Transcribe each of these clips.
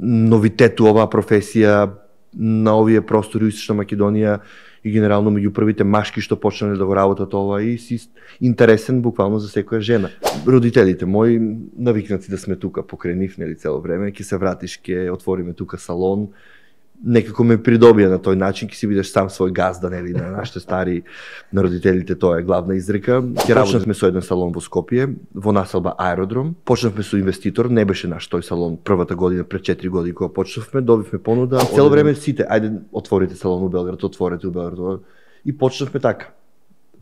новитет у оваа професија на овие простори у Источна Македонија и генерално меѓу првите машки што почнале да го работат ова и си интересен буквално за секоја жена. Родителите мои навикнати да сме тука покрај нив, нели, цело време, ќе се вратиш, ќе отвориме тука салон. Некако ме придобија на тој начин, ќе си бидеш сам свој газда, нели, на нашите стари, на родителите, тоа е главна изрека. Ќе почнавме со еден салон во Скопје, во населба Аеродром. Почнавме со инвеститор, не беше наш тој салон првата година, пред 4 години кога почнавме, добивме понуда. Цело време сите, ајде отворите салон у Белград, отворете у Белград. И почнавме така.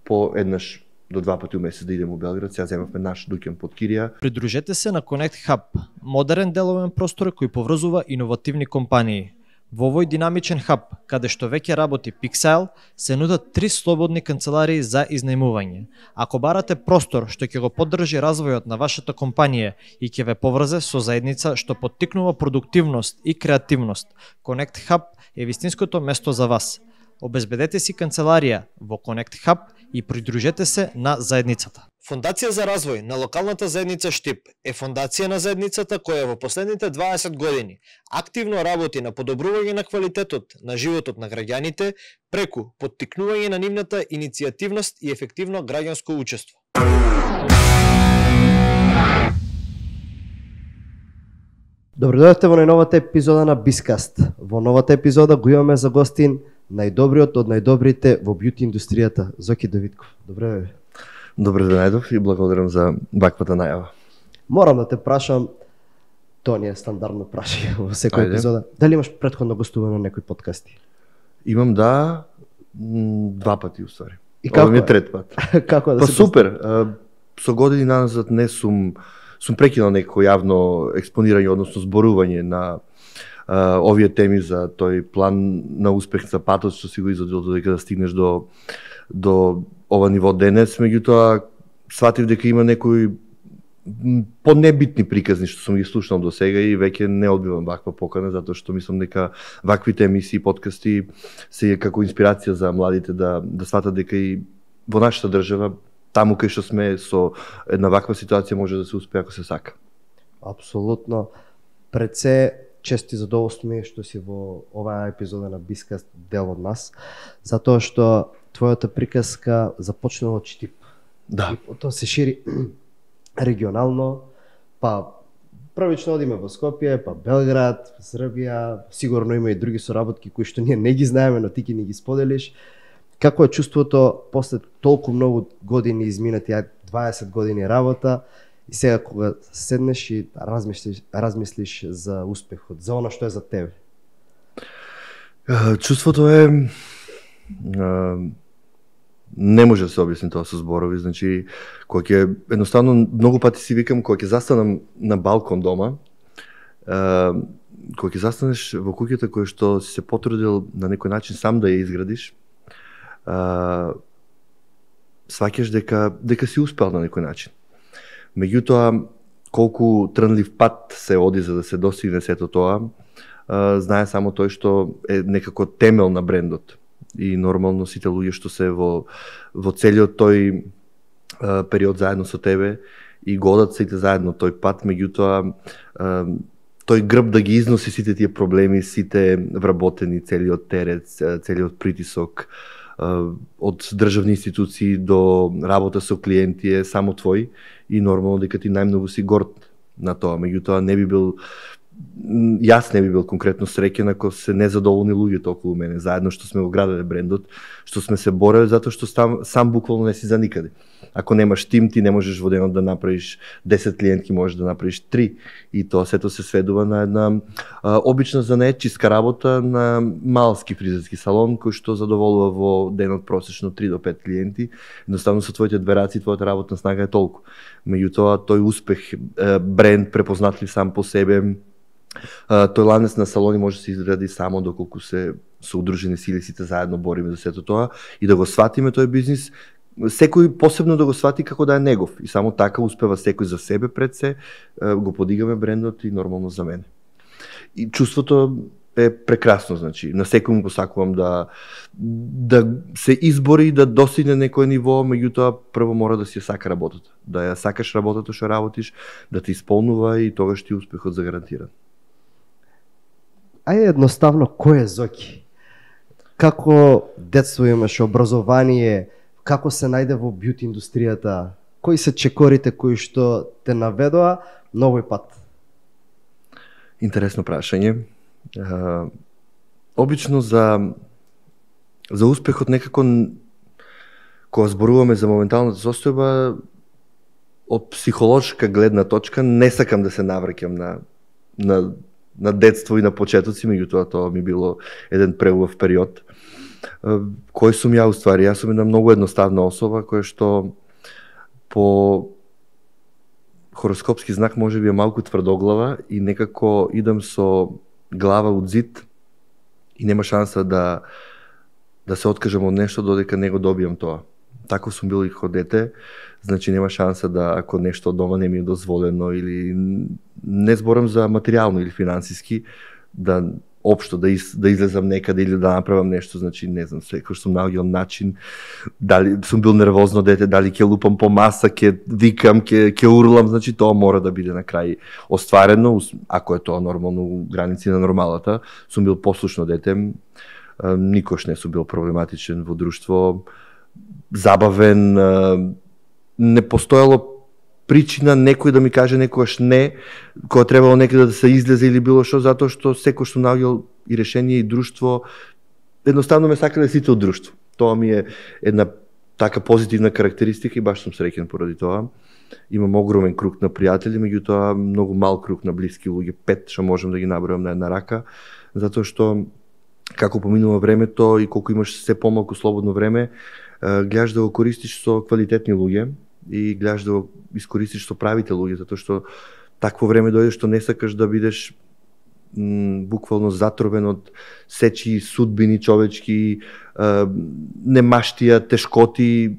По еднаш до 2 пати у месец да идеме у Белград, сега земавме наш дуќан под кирија. Придружете се на Connect Hub, модерен деловен простор кој поврзува иновативни компании. Во овој динамичен хаб, каде што веќе работи Pixel, се нудат 3 слободни канцеларии за изнајмување. Ако барате простор што ќе го поддржи развојот на вашата компанија и ќе ве поврзе со заедница што поттикнува продуктивност и креативност, Connect Hub е вистинското место за вас. Обезбедете си канцеларија во Connect Hub и придружете се на заедницата. Фондација за развој на локалната заедница Штип е фондација на заедницата која во последните 20 години активно работи на подобрување на квалитетот на животот на граѓаните преку поттикнување на нивната иницијативност и ефективно граѓанско учество. Добро дојдовте во најновата епизода на Bizcast. Во новата епизода го имаме за гостин најдобриот од најдобрите во бјути индустријата, Зоки Давидков. Добре дојде. Добре да најдов и благодарам за ваквата најава. Морам да те прашам, тоа не е стандардно прашање во секоја епизода. Дали имаш претходно гостувано на некои подкасти? Имам, да, 2 пати уствари. И како ми е трет пат. Како да па се супер. Со години назад не сум прекинал некој јавно експонирање, односно зборување на овие теми за тој план на успех за патот што си го изодил додека да стигнеш до ова ниво денес, меѓутоа сватив дека има некои по-небитни приказни што сум ги слушнал до сега и веќе не одбивам ваква покана, затоа што мислам дека ваквите емисии, подкасти се како инспирација за младите да сватат дека и во нашата држава, таму кај што сме со една ваква ситуација може да се успее ако се сака. Апсолутно. Пред се, чести задоволство ми е што си во оваа епизода на Bizcast дел од нас, затоа што твојата приказка започнала од Штип. Да. И тоа се шири регионално, па првично одиме во Скопје, па Белград, Србија, сигурно има и други соработки кои што ние не ги знаеме, но ти ги не ги споделиш. Како е чувството после толку многу години изминати, 20 години работа, и сега кога седнеш и размислиш за успехот, за она што е за тебе? Чувството е не може да се објасни тоа со зборови, значи кога ќе едноставно многу пати си викам кога ќе застанам на балкон дома, кога ќе застанеш во куќата која што си се потрудил на некој начин сам да ја изградиш, сваќаш дека си успел на некој начин. Меѓутоа, колку трнлив пат се оди за да се достигне сето тоа, знае само тој што е некако темел на брендот. И нормално сите луѓе што се во целиот тој период заедно со тебе и годат сите заедно тој пат, меѓутоа тој грб да ги износи сите тие проблеми, сите вработени, целиот терет, целиот притисок од државни институции до работа со клиенти е само твој и нормално дека ти најмногу си горд на тоа. Меѓутоа јас не би бил конкретно среќен ако се незадоволни луѓето околу мене, заедно што сме го граделе брендот, што сме се бореле затоа што сам буквално не си за никаде. Ако немаш тим, ти не можеш во денот да направиш 10 клиентки, можеш да направиш 3. И тоа сето се сведува на една обична занаетчиска работа на малски фризерски салон кој што задоволува во денот просечно 3 до 5 клиенти. Едноставно со твоите две раци твојата работна снага е толку. Меѓутоа тој успех, бренд препознатлив сам по себе, тој ланец на салони може да се изгради само доколку се со удружени сили сите заедно бориме за сето тоа и да го сватиме тој бизнис, секој посебно да го свати како да е негов и само така успева секој за себе пред се, го подигаме брендот и нормално за мене. И чувството е прекрасно, значи на секој му посакувам да се избори, да достигне некој ниво, меѓутоа прво мора да си ја сака работата, да ја сакаш работата што работиш, да те исполнува и тогаш ти успехот загарантиран. Ајде едноставно, кој е Зоки? Како детство имаш, образование, како се најде во бјути индустријата? Кои се чекорите кои што те наведоа на овој пат? Интересно прашање. Обично за успехот некако, кога зборуваме за моменталната состојба, од психолошка гледна точка не сакам да се навраќам на детство и на почетоци, меѓутоа тоа ми било еден преубав период. Кој сум ја уствари? Јас сум една многу едноставна особа која што по хороскопски знак може би е малку тврдоглава и некако идам со глава од зид и нема шанса да се откажам од нешто додека не го добијам тоа. Тако сум бил и како дете, значи нема шанса да ако нешто дома не ми е дозволено или не зборам за материјално или финансиски, да општо да излезам некаде или да направам нешто, значи не знам, секој сум наоѓал начин, дали сум бил нервозно дете, дали ќе лупам по маса, ќе викам, ќе урлам, значи тоа мора да биде на крај остварено, ако е тоа нормално граници на нормалата. Сум бил послушно дете, никош не сум бил проблематичен во друштво, забавен, не постоело причина некој да ми каже некогаш не, кога требало некаде да се излезе или било што, затоа што секој што наоѓал и решение и друштво, едноставно ме сакале сите од друштво. Тоа ми е една така позитивна карактеристика и баш сум среќен поради тоа. Имам огромен круг на пријатели, меѓутоа многу мал круг на блиски луѓе, 5 што можам да ги набројам на една рака, затоа што како поминува времето и колку имаш се помалку слободно време, гледаш да го користиш со квалитетни луѓе и гледаш да го искористиш со правите луѓе, затоа што такво време дојде што не сакаш да бидеш буквално затровен од сечи судбини човечки, немаштија, тешкоти.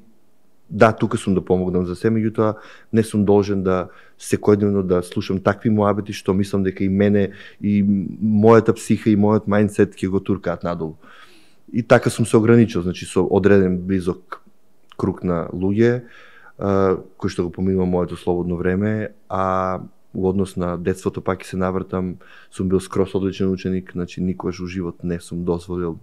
Да, тука сум да помогнам за се, меѓутоа не сум должен да секојдневно да слушам такви муабети што мислам дека и мене и мојата психа и мојот мајндсет ќе го туркаат надолу. И така сум се ограничил, значи со одреден близок круг на луѓе кој што го поминува моето слободно време, а во однос на детството пак ќе се навртам, сум бил скрос одличен ученик, значи никогаш во живот не сум дозволил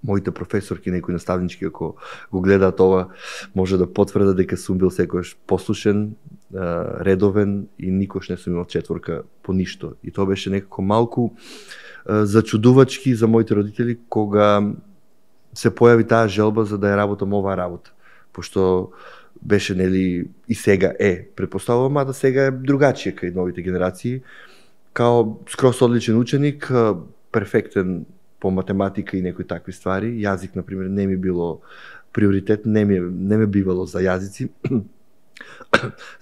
моите професорки, некои наставнички, ако го гледаат ова, може да потврдат дека сум бил секогаш послушен, редовен и никогаш не сум имал четворка по ништо. И тоа беше некако малку зачудувачки за моите родители кога се појави таа желба за да ја работам оваа работа. Пошто беше, нели, и сега е, претпоставувам, мада сега е другачија кај новите генерации. Као скрос одличен ученик, перфектен по математика и некои такви ствари. Јазик, например, не ми било приоритет, не ме бивало за јазици.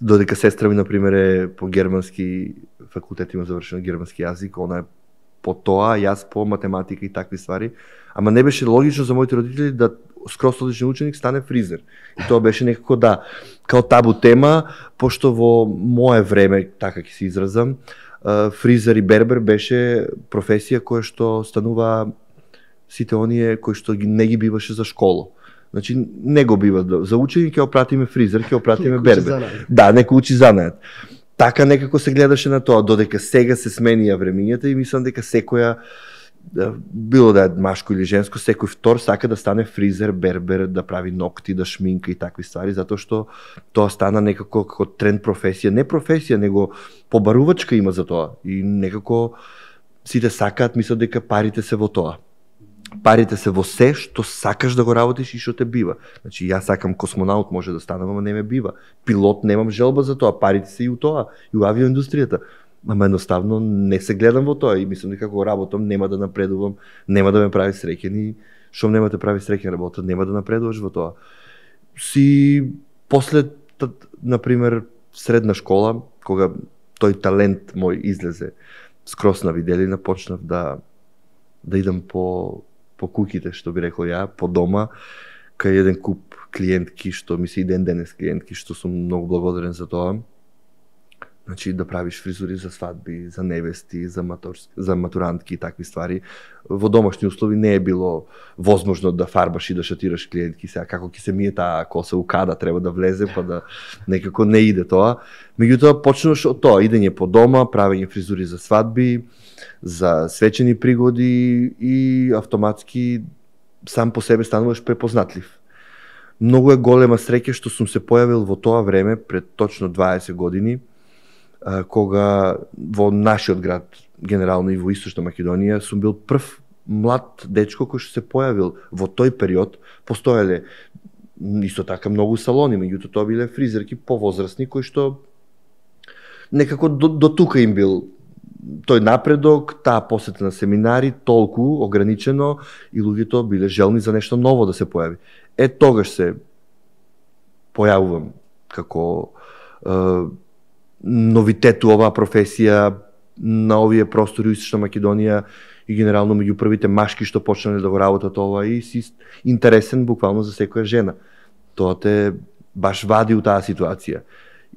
Додека сестра ми, например, е по германски факултет, има завршено германски јазик, она е по тоа, јас по математика и такви ствари. Ама не беше логично за моите родители да скрос одличен ученик стане фризер. И тоа беше некако као табу тема, пошто во мое време, така ќе се изразам, фризер и бербер беше професија која што станува сите оние кои што не ги биваше за школа. Значи не го бива за ученик, ќе опратиме фризер, ќе опратиме бербер. Да, некој учи занаат. Така некако се гледаше на тоа, додека сега се сменија времињата и мислам дека секоја, било да е машко или женско, секој втор сака да стане фризер, бербер, да прави ногти, да шминка и такви ствари, затоа што тоа стана некако како тренд професија, не професија, него побарувачка има за тоа и некако сите сакаат, мислат дека парите се во тоа. Парите се во се што сакаш да го работиш и што те бива. Значи јас сакам космонаут, може да станам, ама не ме бива. Пилот, немам желба за тоа, парите се и у тоа, и у авиоиндустријата. Ама едноставно не се гледам во тоа и мислам дека кога работам нема да напредувам, нема да ме прави среќен и што нема да прави среќен работа, нема да напредуваш во тоа. После, например, средна школа, кога тој талент мој излезе скрос на виделина, почнав да идам по куќите, што би рекол ја, по дома, кај еден куп клиентки, што ми се и ден денес клиентки, што сум многу благодарен за тоа. Значи да правиш фризури за свадби, за невести, за матурантки и такви ствари. Во домашни услови не е било возможно да фарбаш и да шатираш клиентки. Сега како ќе се мие таа коса у када, треба да влезе, па да некако не иде тоа. Меѓутоа почнуваш од тоа, идење по дома, правење фризури за свадби, за свечени пригоди и автоматски сам по себе стануваш препознатлив. Многу е голема среќа што сум се појавил во тоа време, пред точно 20 години, кога во нашиот град, генерално и во Источна Македонија, сум бил прв млад дечко кој што се појавил во тој период. Постоеле исто така многу салони, меѓутоа тоа биле фризерки повозрастни кои што некако до тука им бил тој напредок, таа посета на семинари, толку ограничено и луѓето биле желни за нешто ново да се појави. Тогаш се појавувам како новитет у оваа професија на овие простори у Источна Македонија и генерално меѓу првите машки што почнале да го работат ова и си интересен буквално за секоја жена. Тоа те баш вади у таа ситуација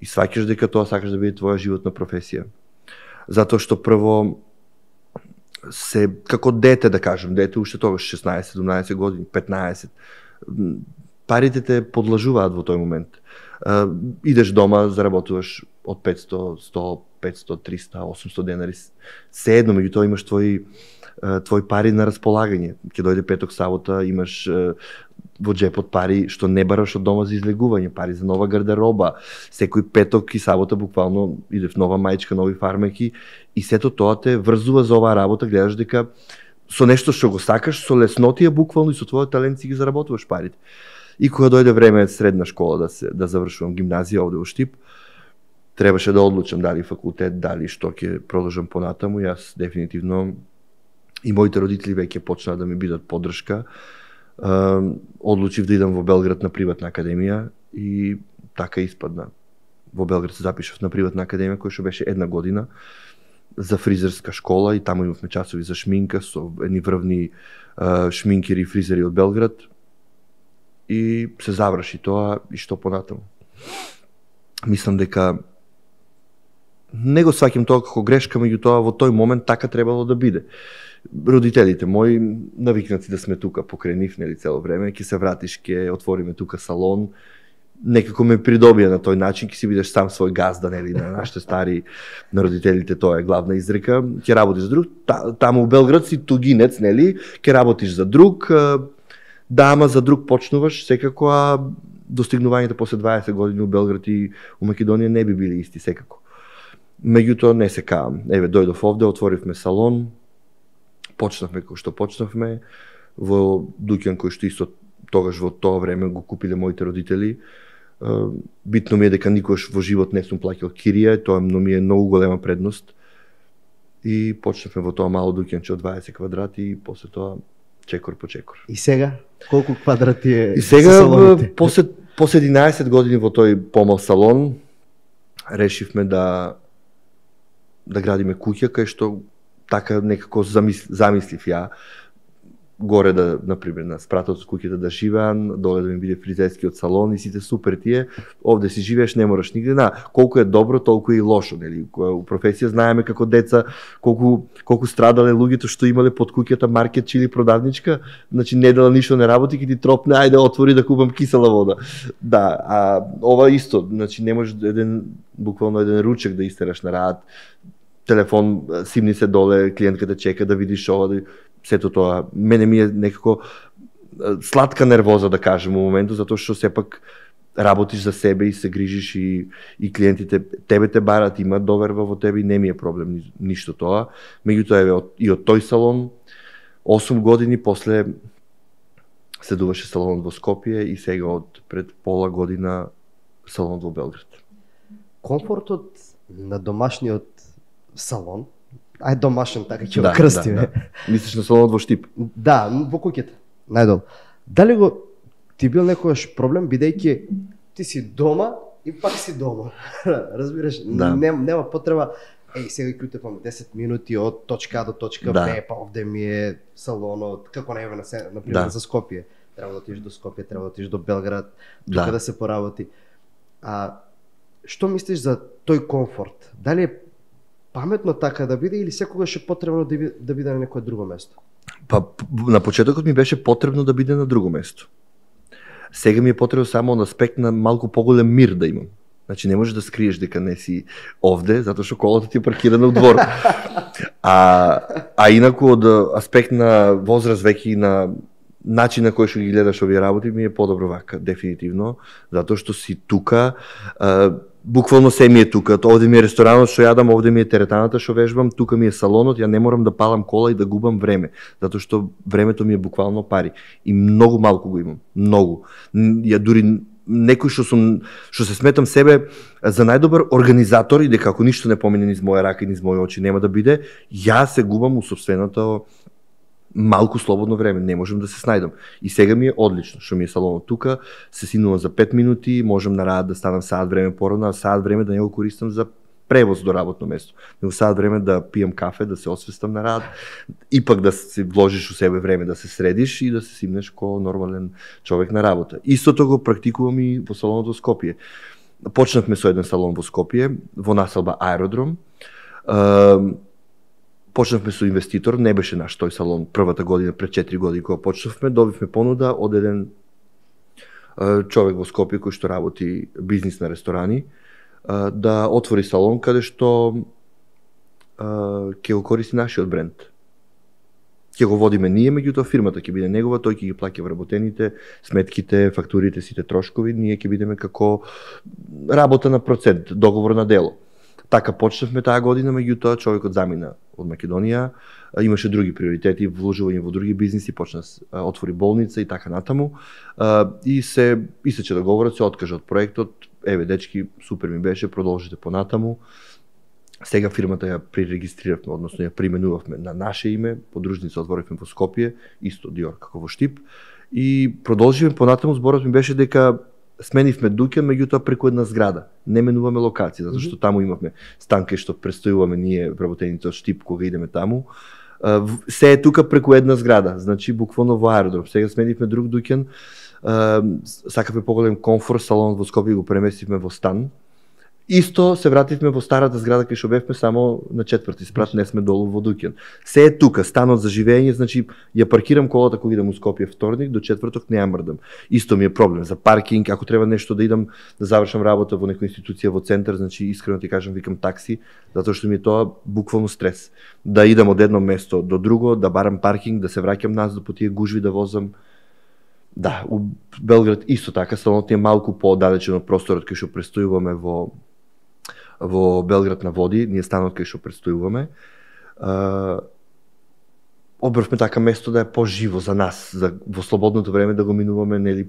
и сваќаш дека тоа сакаш да биде твоја животна професија. Затоа што прво се како дете, да кажем, дете уште тогаш 16, 17 години, 15, парите те подлажуваат во тој момент. Идеш дома, заработуваш од 500, 100, 500, 300, 800 денари. Се едно, меѓутоа имаш твои пари на располагање. Ќе дојде петок, сабота, имаш во джепот пари што не бараш од дома за излегување, пари за нова гардероба. Секој петок и сабота буквално идев нова маичка, нови фармаки и сето тоа те врзува за оваа работа, гледаш дека со нешто што го сакаш, со леснотија буквално и со твојот талент си ги заработуваш парите. И кога дојде време средна школа да завршувам гимназија овде во Штип, требаше да одлучам дали факултет, дали што ќе продолжам понатаму. Јас дефинитивно и моите родители веќе почнаа да ми бидат поддршка. Одлучив да идам во Белград на приватна академија и така испадна. Во Белград се запишав на приватна академија која што беше една година за фризерска школа и таму имавме часови за шминка со едни врвни шминкери и фризери од Белград. И се заврши тоа и што понатаму. Мислам дека не го сваќам тоа како грешка, меѓутоа во тој момент така требало да биде. Родителите мои навикнати да сме тука покрај нив, нели, цело време, ќе се вратиш, ќе отвориме тука салон. Некако ме придобија на тој начин, ќе си бидеш сам свој газда, нели, на нашите стари, на родителите, тоа е главна изрека. Ќе работиш за друг, таму у Белград си тугинец, нели, ќе работиш за друг. Да, ама за друг почнуваш, секако, а достигнувањето после 20 години у Белград и у Македонија не би били исти секако. Меѓутоа не се каам. Еве, дојдов овде, отворивме салон, почнавме кој што почнавме, во дуќан кој што исто тогаш во тоа време го купиле моите родители. Битно ми е дека никош во живот не сум плаќал кирија, тоа ми е многу голема предност. И почнавме во тоа мало дуќанче од 20 квадрати и после тоа чекор по чекор. И сега колку квадрати е? И сега после 11 години во тој помал салон решивме да градиме куќа кај што така некако замислив ја горе да, например, на спратот од куќата да живеам, доле да ми биде фризерскиот салон и сите супер тие, овде си живееш, не мораш нигде, колку е добро, толку е и лошо, нели? У професија знаеме како деца колку страдале луѓето што имале под куќата маркет или продавничка, значи недела ништо не работи, ќе ти тропне, ајде отвори да купам кисела вода. Да, а ова исто, значи не можеш буквално еден ручек да истераш на рад, телефон симни се доле, клиентката чека да видиш ова, сето тоа. Мене ми е некако сладка нервоза, да кажем, во моментот, затоа што сепак работиш за себе и се грижиш и клиентите тебе те барат, имаат доверба во тебе и не ми е проблем ништо тоа. Меѓутоа еве и од тој салон 8 години после следуваше салонот во Скопје и сега од пред пола година салонот во Белград. Комфортот на домашниот салон, домашен, така ќе го крстиме. Да. Мислиш на салонот во Штип? Да, во куќата, најдолу. Дали ти бил некојаш проблем, бидејќи ти си дома и пак си дома? Разбираш, да. Нема потреба, сега ќе утепам 10 минути од точка А до точка Б, па овде ми е салонот, како не еве например за Скопје. Треба да отидеш до Скопје, треба да отидеш до Белград, тука да се поработи. што мислиш за тој комфорт? Дали е паметно така да биде или секогаш е потребно да биде на некое друго место? Па на почетокот ми беше потребно да биде на друго место. Сега ми е потребно само од аспект на малку поголем мир да имам. Значи не можеш да скриеш дека не си овде, затоа што колата ти е паркирана у двор. А инаку од аспект на возраст веќе и на начин на кој што ги гледаш овие работи ми е подобро вака, дефинитивно, затоа што си тука, буквално се ми е тука. Овде ми е ресторанот што јадам, овде ми е теретаната што вежбам, тука ми е салонот, ја не морам да палам кола и да губам време, затоа што времето ми е буквално пари. И многу малку го имам, многу. Ја дури некој што се сметам себе за најдобар организатор и дека ако ништо не помине низ моја рака и низ мои очи нема да биде, ја се губам у собственото малку слободно време, не можам да се снајдам. И сега ми е одлично, што ми е салонот тука, се синувам за 5 минути, можам на рад да станам саат време порано, а саат време да не го користам за превоз до работно место. Него саат време да пијам кафе, да се освестам на рад, и пак да си вложиш у себе време да се средиш и да се симнеш ко нормален човек на работа. Истото го практикувам и во салонот во Скопје. Почнавме со еден салон во Скопје, во населба Аеродром. Почнавме со инвеститор, не беше наш тој салон првата година, пред 4 години кога почнавме, добивме понуда од еден човек во Скопје кој што работи бизнис на ресторани, да отвори салон каде што ќе го користи нашиот бренд. Ќе го водиме ние, меѓутоа фирмата ќе биде негова, тој ќе ги плаќа вработените, сметките, фактурите, сите трошкови, ние ќе бидеме како работа на процент, договор на дело. Така почнавме таа година, меѓутоа човекот замина од Македонија, имаше други приоритети, вложување во други бизниси, почна отвори болница и така натаму. И се исече договорот, се откажа од проектот. Еве дечки, супер ми беше, продолжите понатаму. Сега фирмата ја прирегистриравме, односно ја применувавме на наше име, подружница отворивме во Скопје, исто Диор како во Штип, и продолживме понатаму. Зборот ми беше дека сменивме дуќан, меѓутоа преку една зграда. Не менуваме локација, затоа што таму имавме стан кај што престојуваме ние вработените од Штип кога идеме таму. Се е тука преку една зграда, значи буквално во Аеродром. Сега сменивме друг дуќан, сакавме поголем комфорт, салонот во Скопје го преместивме во стан. Исто се вративме во старата зграда кај што бевме, само на 4-ти спрат, не сме долу во дуќан. Се е тука, станот за живење, значи ја паркирам колата кога идам у Скопје вторник, до четврток не ја мрдам. Исто ми е проблем за паркинг, ако треба нешто да идам да завршам работа во некоја институција во центар, значи искрено ти кажам, викам такси, затоа што ми е тоа буквално стрес. Да идам од едно место до друго, да барам паркинг, да се враќам назад по тие гужви да возам. Да, у Белград исто така, салонот е малку пооддалечен од просторот кај што престојуваме во Белград на води, ние станот кај што престојуваме. Одбравме така место да е поживо за нас, во слободното време да го минуваме, нели,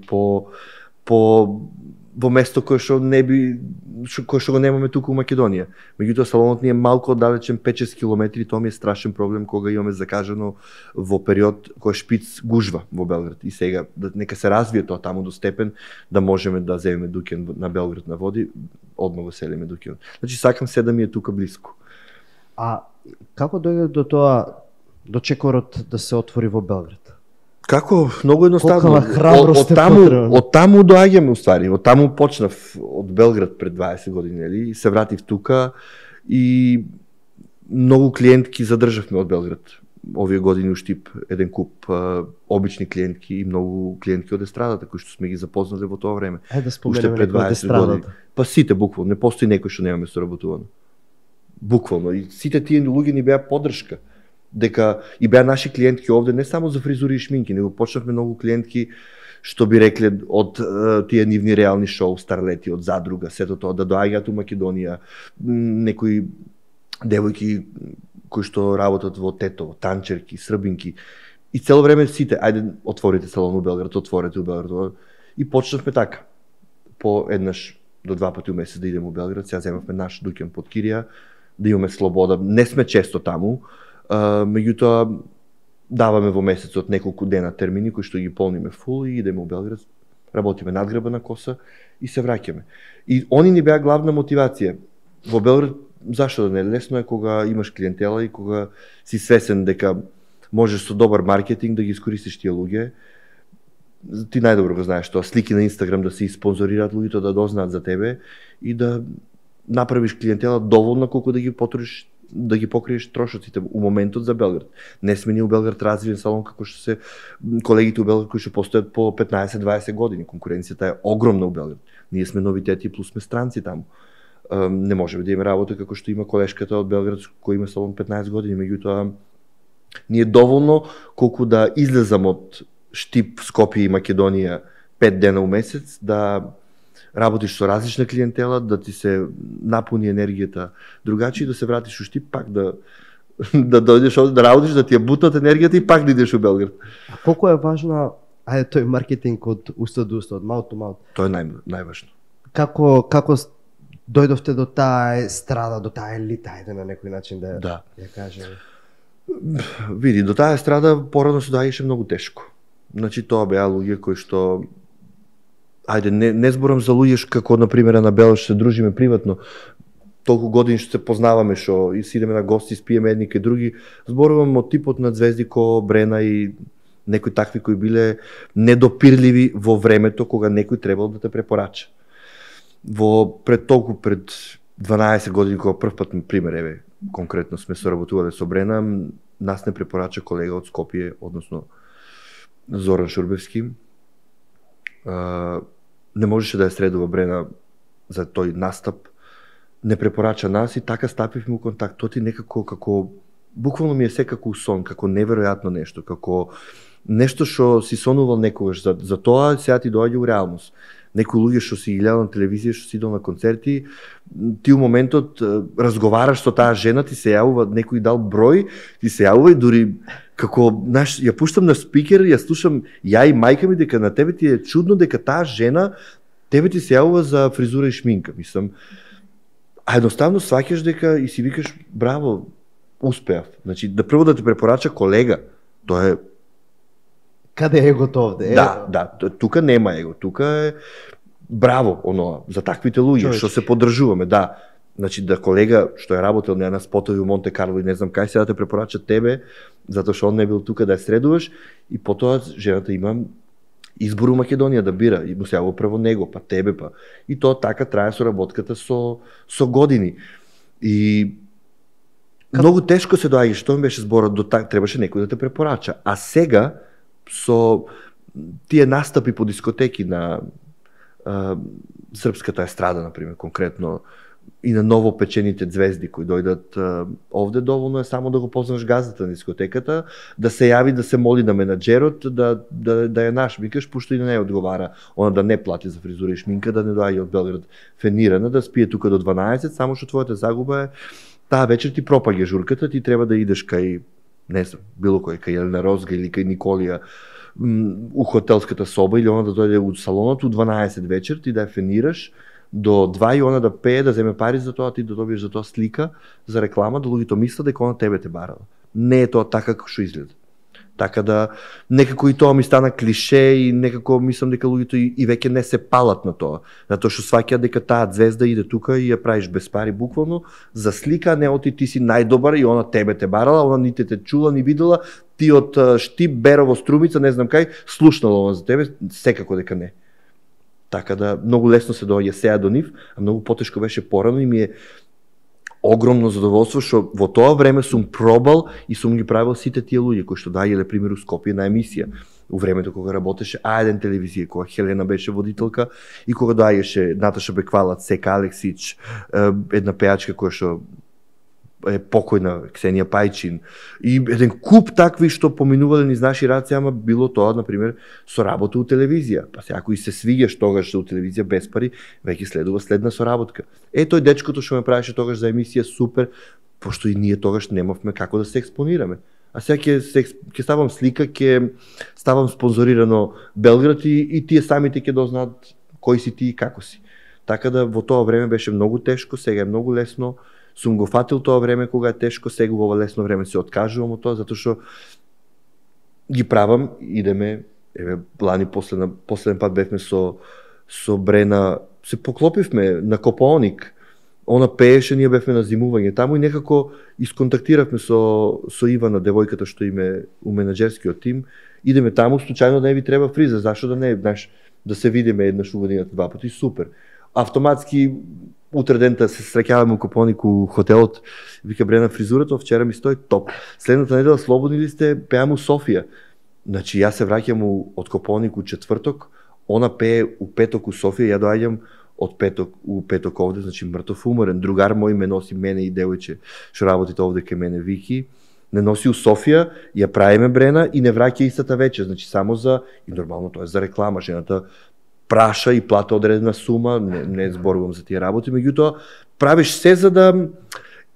во место кое што го немаме туку во Македонија. Меѓутоа салонот ни е малку оддалечен, 5-6 километри, тоа ми е страшен проблем кога имаме закажано во период кој шпиц гужва во Белград. И сега нека се развие тоа таму до степен да можеме да земеме дуќан на Белград на води, одма го селиме дуќан. Значи сакам се да ми е тука блиску. А како дојде до тоа, до чекорот да се отвори во Белград? Како? Многу едноставно. Колкава храброст е потребна. Од таму доаѓаме уствари. Од таму почнав од Белград пред 20 години, нели? И се вратив тука и многу клиентки задржавме од Белград. Овие години у Штип еден куп обични клиентки и многу клиентки од естрадата кои што сме ги запознале во тоа време. Да споменеме некои од естрадата. Па сите буквално, не постои некој што немаме соработувано. Буквално и сите тие луѓе ни беа поддршка. Дека и беа наши клиентки овде не само за фризури и шминки, него почнавме многу клиентки што би рекле од тие нивни реални шоу, старлети, од задруга, сето тоа да доаѓаат у Македонија, некои девојки кои што работат во Тетово, танчерки, србинки. И цело време сите, ајде отворите салон у Белград, отворете у Белград. И почнавме така. По еднаш до 2 пати у месец да идеме у Белград, сега земавме наш дуќан под кирија, да имаме слобода. Не сме често таму, меѓутоа даваме во месецот неколку дена термини кои што ги полниме фул и идеме у Белград, работиме надграба на коса и се враќаме. И они ни беа главна мотивација. Во Белград, зашто да не, лесно е кога имаш клиентела и кога си свесен дека можеш со добар маркетинг да ги искористиш тие луѓе. ти најдобро го знаеш тоа, слики на Инстаграм да се испонзорираат луѓето да дознаат за тебе и да направиш клиентела доволна колку да ги потрудиш да ги покриеш трошоците у моментот за Белград. Не сме ни у Белград развиен салон како што се колегите у Белград кои што постојат по 15-20 години. Конкуренцијата е огромна у Белград. Ние сме новитети плюс сме странци таму. Не можеме да имаме работа како што има колешката од Белград кој има салон 15 години, меѓутоа ние доволно колку да излезам од Штип, Скопје и Македонија 5 дена у месец, да работиш со различна клиентела, да ти се напуни енергијата другачи и да се вратиш у Штип, пак да дојдеш овде, да работиш, да ти ја бутнат енергијата и пак да идеш у Белград. А колку е важна, тој маркетинг од уста до уста, од mouth to mouth? Тоа е најважно. Како дојдовте до таа страда, до таа елита, ајде на некој начин да ја кажеме? Види, до таа страда порано се доаѓаше многу тешко. Значи тоа беа луѓе кои што не зборам за луѓе како на пример на Белош се дружиме приватно. Толку години што се познаваме, што и си идеме на гости, спиеме едни кај други. Зборувам од типот на звезди ко Брена и некои такви кои биле недопирливи во времето кога некој требал да те препорача. Пред 12 години кога прв пат пример конкретно сме соработувале со Брена, нас не препорача колега од Скопје, односно Зоран Шурбевски. Не можеше да ја средува Брена за тој настап, не препорача нас и така стапивме у контакт. Тоа ти некако како буквално ми е се како сон, како неверојатно нешто, како нешто што си сонувал некогаш за тоа, сега ти доаѓа у реалност. Некои луѓе што си гледал на телевизија, што си идол на концерти, ти у моментот разговараш со таа жена, ти се јавува некој дал број, ти се јавува и дури како, знаеш, ја пуштам на спикер, ја слушам ја и мајка ми дека на тебе ти е чудно дека таа жена тебе ти се јавува за фризура и шминка, мислам. А едноставно сваќаш дека и си викаш браво, успеав. Значи да прво да те препорача колега, тоа е. Каде е егото овде? Да, тука нема его, тука е браво, оноа, за таквите луѓе што се поддржуваме, да. Значи да колега што е работел на спотови у Монте Карло и не знам кај, сега да те препорача тебе, затоа што он не бил тука да ја средуваш и потоа жената има избор у Македонија да бира и му се јавува прво него, па тебе, па. И тоа така трае соработката со години. И многу тешко се доаѓа, што ми беше зборот, требаше некој да те препорача. А сега со тие настапи по дискотеки на српската естрада, например, конкретно, и на новопечените звезди кои дојдат овде, доволно е само да го познаш газата на дискотеката, да се јави, да се моли на менаџерот, да е наш, викаш, пошто и да не одговара, она да не плати за фризура и шминка, да не доаѓа од Белград фенирана, да спие тука до 12, само што твојата загуба е таа вечер ти пропаѓа журката, ти треба да идеш кај, не знам, било кој, кај Елена Розга или кај Николија, у хотелската соба или она да дојде у салонот у 12 вечер, ти да ја фенираш до 2 и она да пее, да земе пари за тоа, ти да добиеш за тоа слика, за реклама, да луѓето мислат дека она тебе те барала. Не е тоа така како што изгледа. Така да, некако и тоа ми стана клише и некако мислам дека луѓето и веќе не се палат на тоа. Затоа што сваќаат дека таа звезда иде тука и ја правиш без пари буквално, за слика, не оти ти си најдобар и она тебе те барала, она ните те чула, ни видела, ти од Штип, Берово, Струмица, не знам кај, слушнала она за тебе, секако дека не. Така да, многу лесно се доаѓа сега до нив, а многу потешко беше порано и ми е огромно задоволство што во тоа време сум пробал и сум ги правил сите тие луѓе кои што доаѓале пример у Скопје на емисија. У времето кога работеше А1 телевизија, кога Хелена беше водителка и кога доаѓаше Наташа Беквалац, Сека Алексич, една пејачка која што е покојна, Ксенија Пајчин и еден куп такви што поминувале низ наши раци, ама било тоа, например, со работа у телевизија. Па сега кој се свиѓаш тогаш у телевизија без пари, веќе следува следна соработка. Тој дечкото што ме правеше тогаш за емисија супер, пошто и ние тогаш немавме како да се експонираме. А сега ќе ставам слика, ќе ставам спонзорирано Белград и тие самите ќе дознаат кој си ти и како си. Така да во тоа време беше многу тешко, сега е многу лесно. Сум го фатил тоа време кога е тешко, сега во ова лесно време се откажувам од тоа, затоа што ги правам, идеме, лани последен пат бевме со Брена, се поклопивме на Копаоник, Она пееше, ние бевме на зимување таму и некако исконтактиравме со Ивана, девојката што име у менаџерскиот тим. Идеме таму, случајно да не ви треба фризер, зашто да не, знаеш, да се видиме еднаш у годината, два пати, супер. Автоматски утре дента се среќаваме у Копоник у хотелот, вика Брена фризурата, вчера ми стои топ. Следната недела слободни ли сте, пеам у Софија. Значи јас се враќам од Копоник у четврток, она пее у петок у Софија, ја доаѓам од петок овде, значи мртов уморен. Другар мој ме носи мене и девојче што работите овде кај мене, Вики, не носи у Софија, ја правиме Брена и не враќа истата вечер, значи само за, и нормално тоа е за реклама, жената праша и плата одредена сума, не зборувам за тие работи, меѓутоа правиш се за да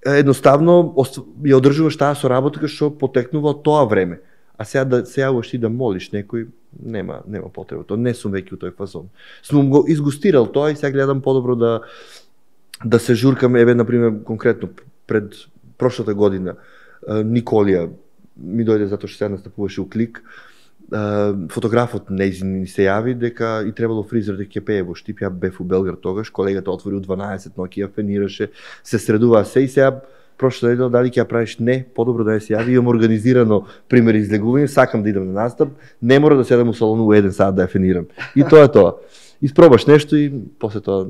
едноставно ја одржуваш таа соработка што потекнува од тоа време. А сега да се јавуваш и да молиш некој, нема потреба. Тоа не сум веќе у тој фазон. Сум го изгустирал тоа и сега гледам подобро да се журкам, еве на пример конкретно пред прошлата година Николија ми дојде затоа што сега настапуваше у Клик. Фотографот нејзин се јави дека и требало фризер дека ќе пее во Штип, ја бев у Белград тогаш, колегата отвори у 12 ноќи, ја фенираше, се средуваа се и сега прошла недела дали ќе ја правиш, не, подобро да не се јави, имам организирано пример излегување, сакам да идам на настап, не мора да седам у салону у 1 сат да ја фенирам. И тоа е тоа. Испробаш нешто и после тоа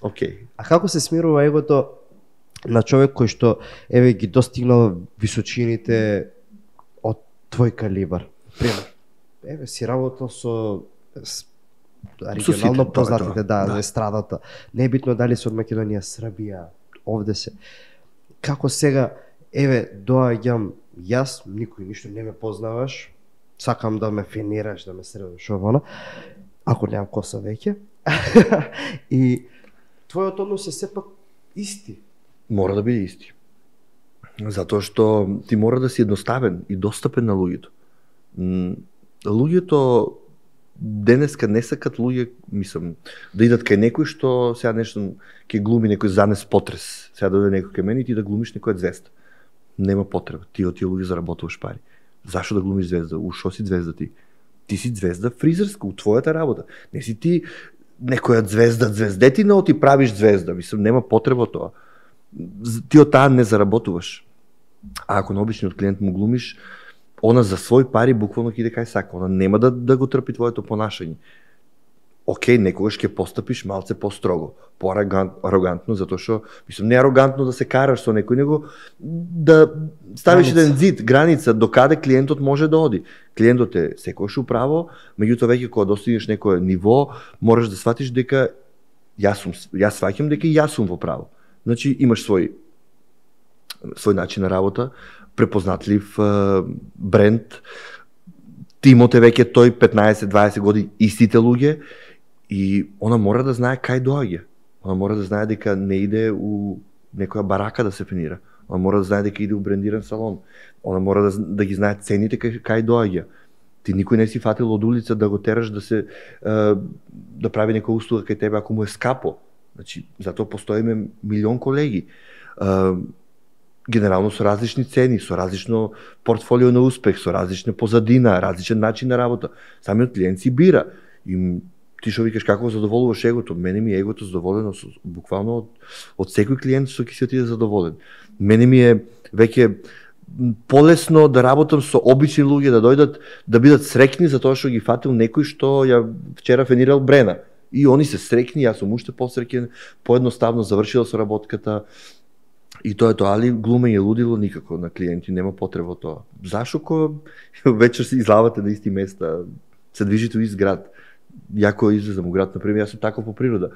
окей. А како се смирува егото на човек кој што еве ги достигнал височините од твој калибар? Пример, еве си работел со регионално познатите, да, естрадата. Не е битно дали се од Македонија, Србија, овде се. Како сега, еве, доаѓам јас, никој ништо не ме познаваш, сакам да ме фенираш, да ме средуваш овоно, ако немам коса веќе. И твојот однос е сепак исти. Мора да биде исти. Затоа што ти мора да си едноставен и достапен на луѓето. Луѓето денеска не сакат луѓе, мислам, да идат кај некој што сега нешто ќе глуми некој занес потрес. Сега да дојде некој кај мене и ти да глумиш некоја звезда. Нема потреба. Ти од тие луѓе заработуваш пари. Зашо да глумиш звезда? У шо си звезда ти? Ти си звезда фризерска, у твојата работа. Не си ти некоја звездетина, ти правиш звезда. Мислам, нема потреба тоа. Ти од таа не заработуваш. А ако на обичниот клиент му глумиш, она за свој пари буквално ќе иде кај сака. Она нема да го трпи твоето понашање. Океј, некогаш ќе постапиш малце построго, по-арогантно, затоа што, мислам, не арогантно да се караш со некој, него да ставиш еден зид, граница, до каде клиентот може да оди. Клиентот е секојаш управо, меѓутоа веќе кога достигнеш некое ниво, мораш да сватиш дека јас сваќам дека и јас сум во право. Значи, имаш свој начин на работа, препознатлив бренд, тимот е веќе тој 15-20 години истите луѓе и она мора да знае кај доаѓа. Она мора да знае дека не иде у некоја барака да се фенира. Она мора да знае дека иде у брендиран салон. Она мора да ги знае цените кај доаѓа. Ти никој не си фатил од улица да го тераш да прави некоја услуга кај тебе ако му е скапо. Значи, затоа постоиме милион колеги. Генерално со различни цени, со различно портфолио на успех, со различна позадина, различен начин на работа. Самиот клиент си бира. И ти што викаш како задоволуваш егото, мене ми е егото задоволено буквално од секој клиент што ќе си отиде задоволен. Мене ми е веќе полесно да работам со обични луѓе, да дојдат да бидат среќни затоа што ги фатил некој што ја вчера фенирал Брена. И они се среќни, јас сум уште посреќен, поедноставно завршила соработката. И тоа е тоа, али глумење лудило никако на клиенти, нема потреба тоа. Зашо кога вечер се излавате на исти места, се движите у ист град? Јако излезам у град, например, јас сум тако по природа.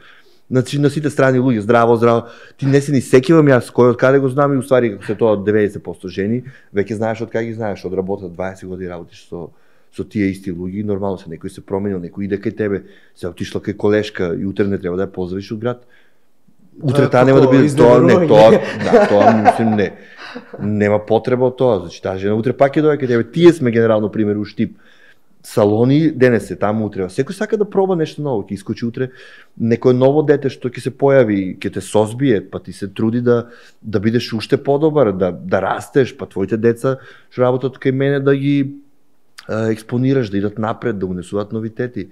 Значи на сите страни луѓе, здраво, ти не се ни сеќавам јас кој од каде го знам и уствари како се тоа 90% жени, веќе знаеш од кај ги знаеш, од работа 20 години работиш со тие исти луѓе, нормално се некој се променил, некој иде кај тебе, се отишла кај колешка и утре не треба да ја поздравиш од град. Утре таа нема да биде тоа мислим не. Нема потреба од тоа, значи таа жена утре пак ќе доаѓа кај тебе. Тие сме генерално пример у Штип. Салони денес е таму утре. Секој сака да проба нешто ново, ќе искочи утре некое ново дете што ќе се појави, ќе те созбие, па ти се труди да бидеш уште подобар, да растеш, па твоите деца што работат кај мене да ги експонираш, да идат напред, да унесуваат новитети.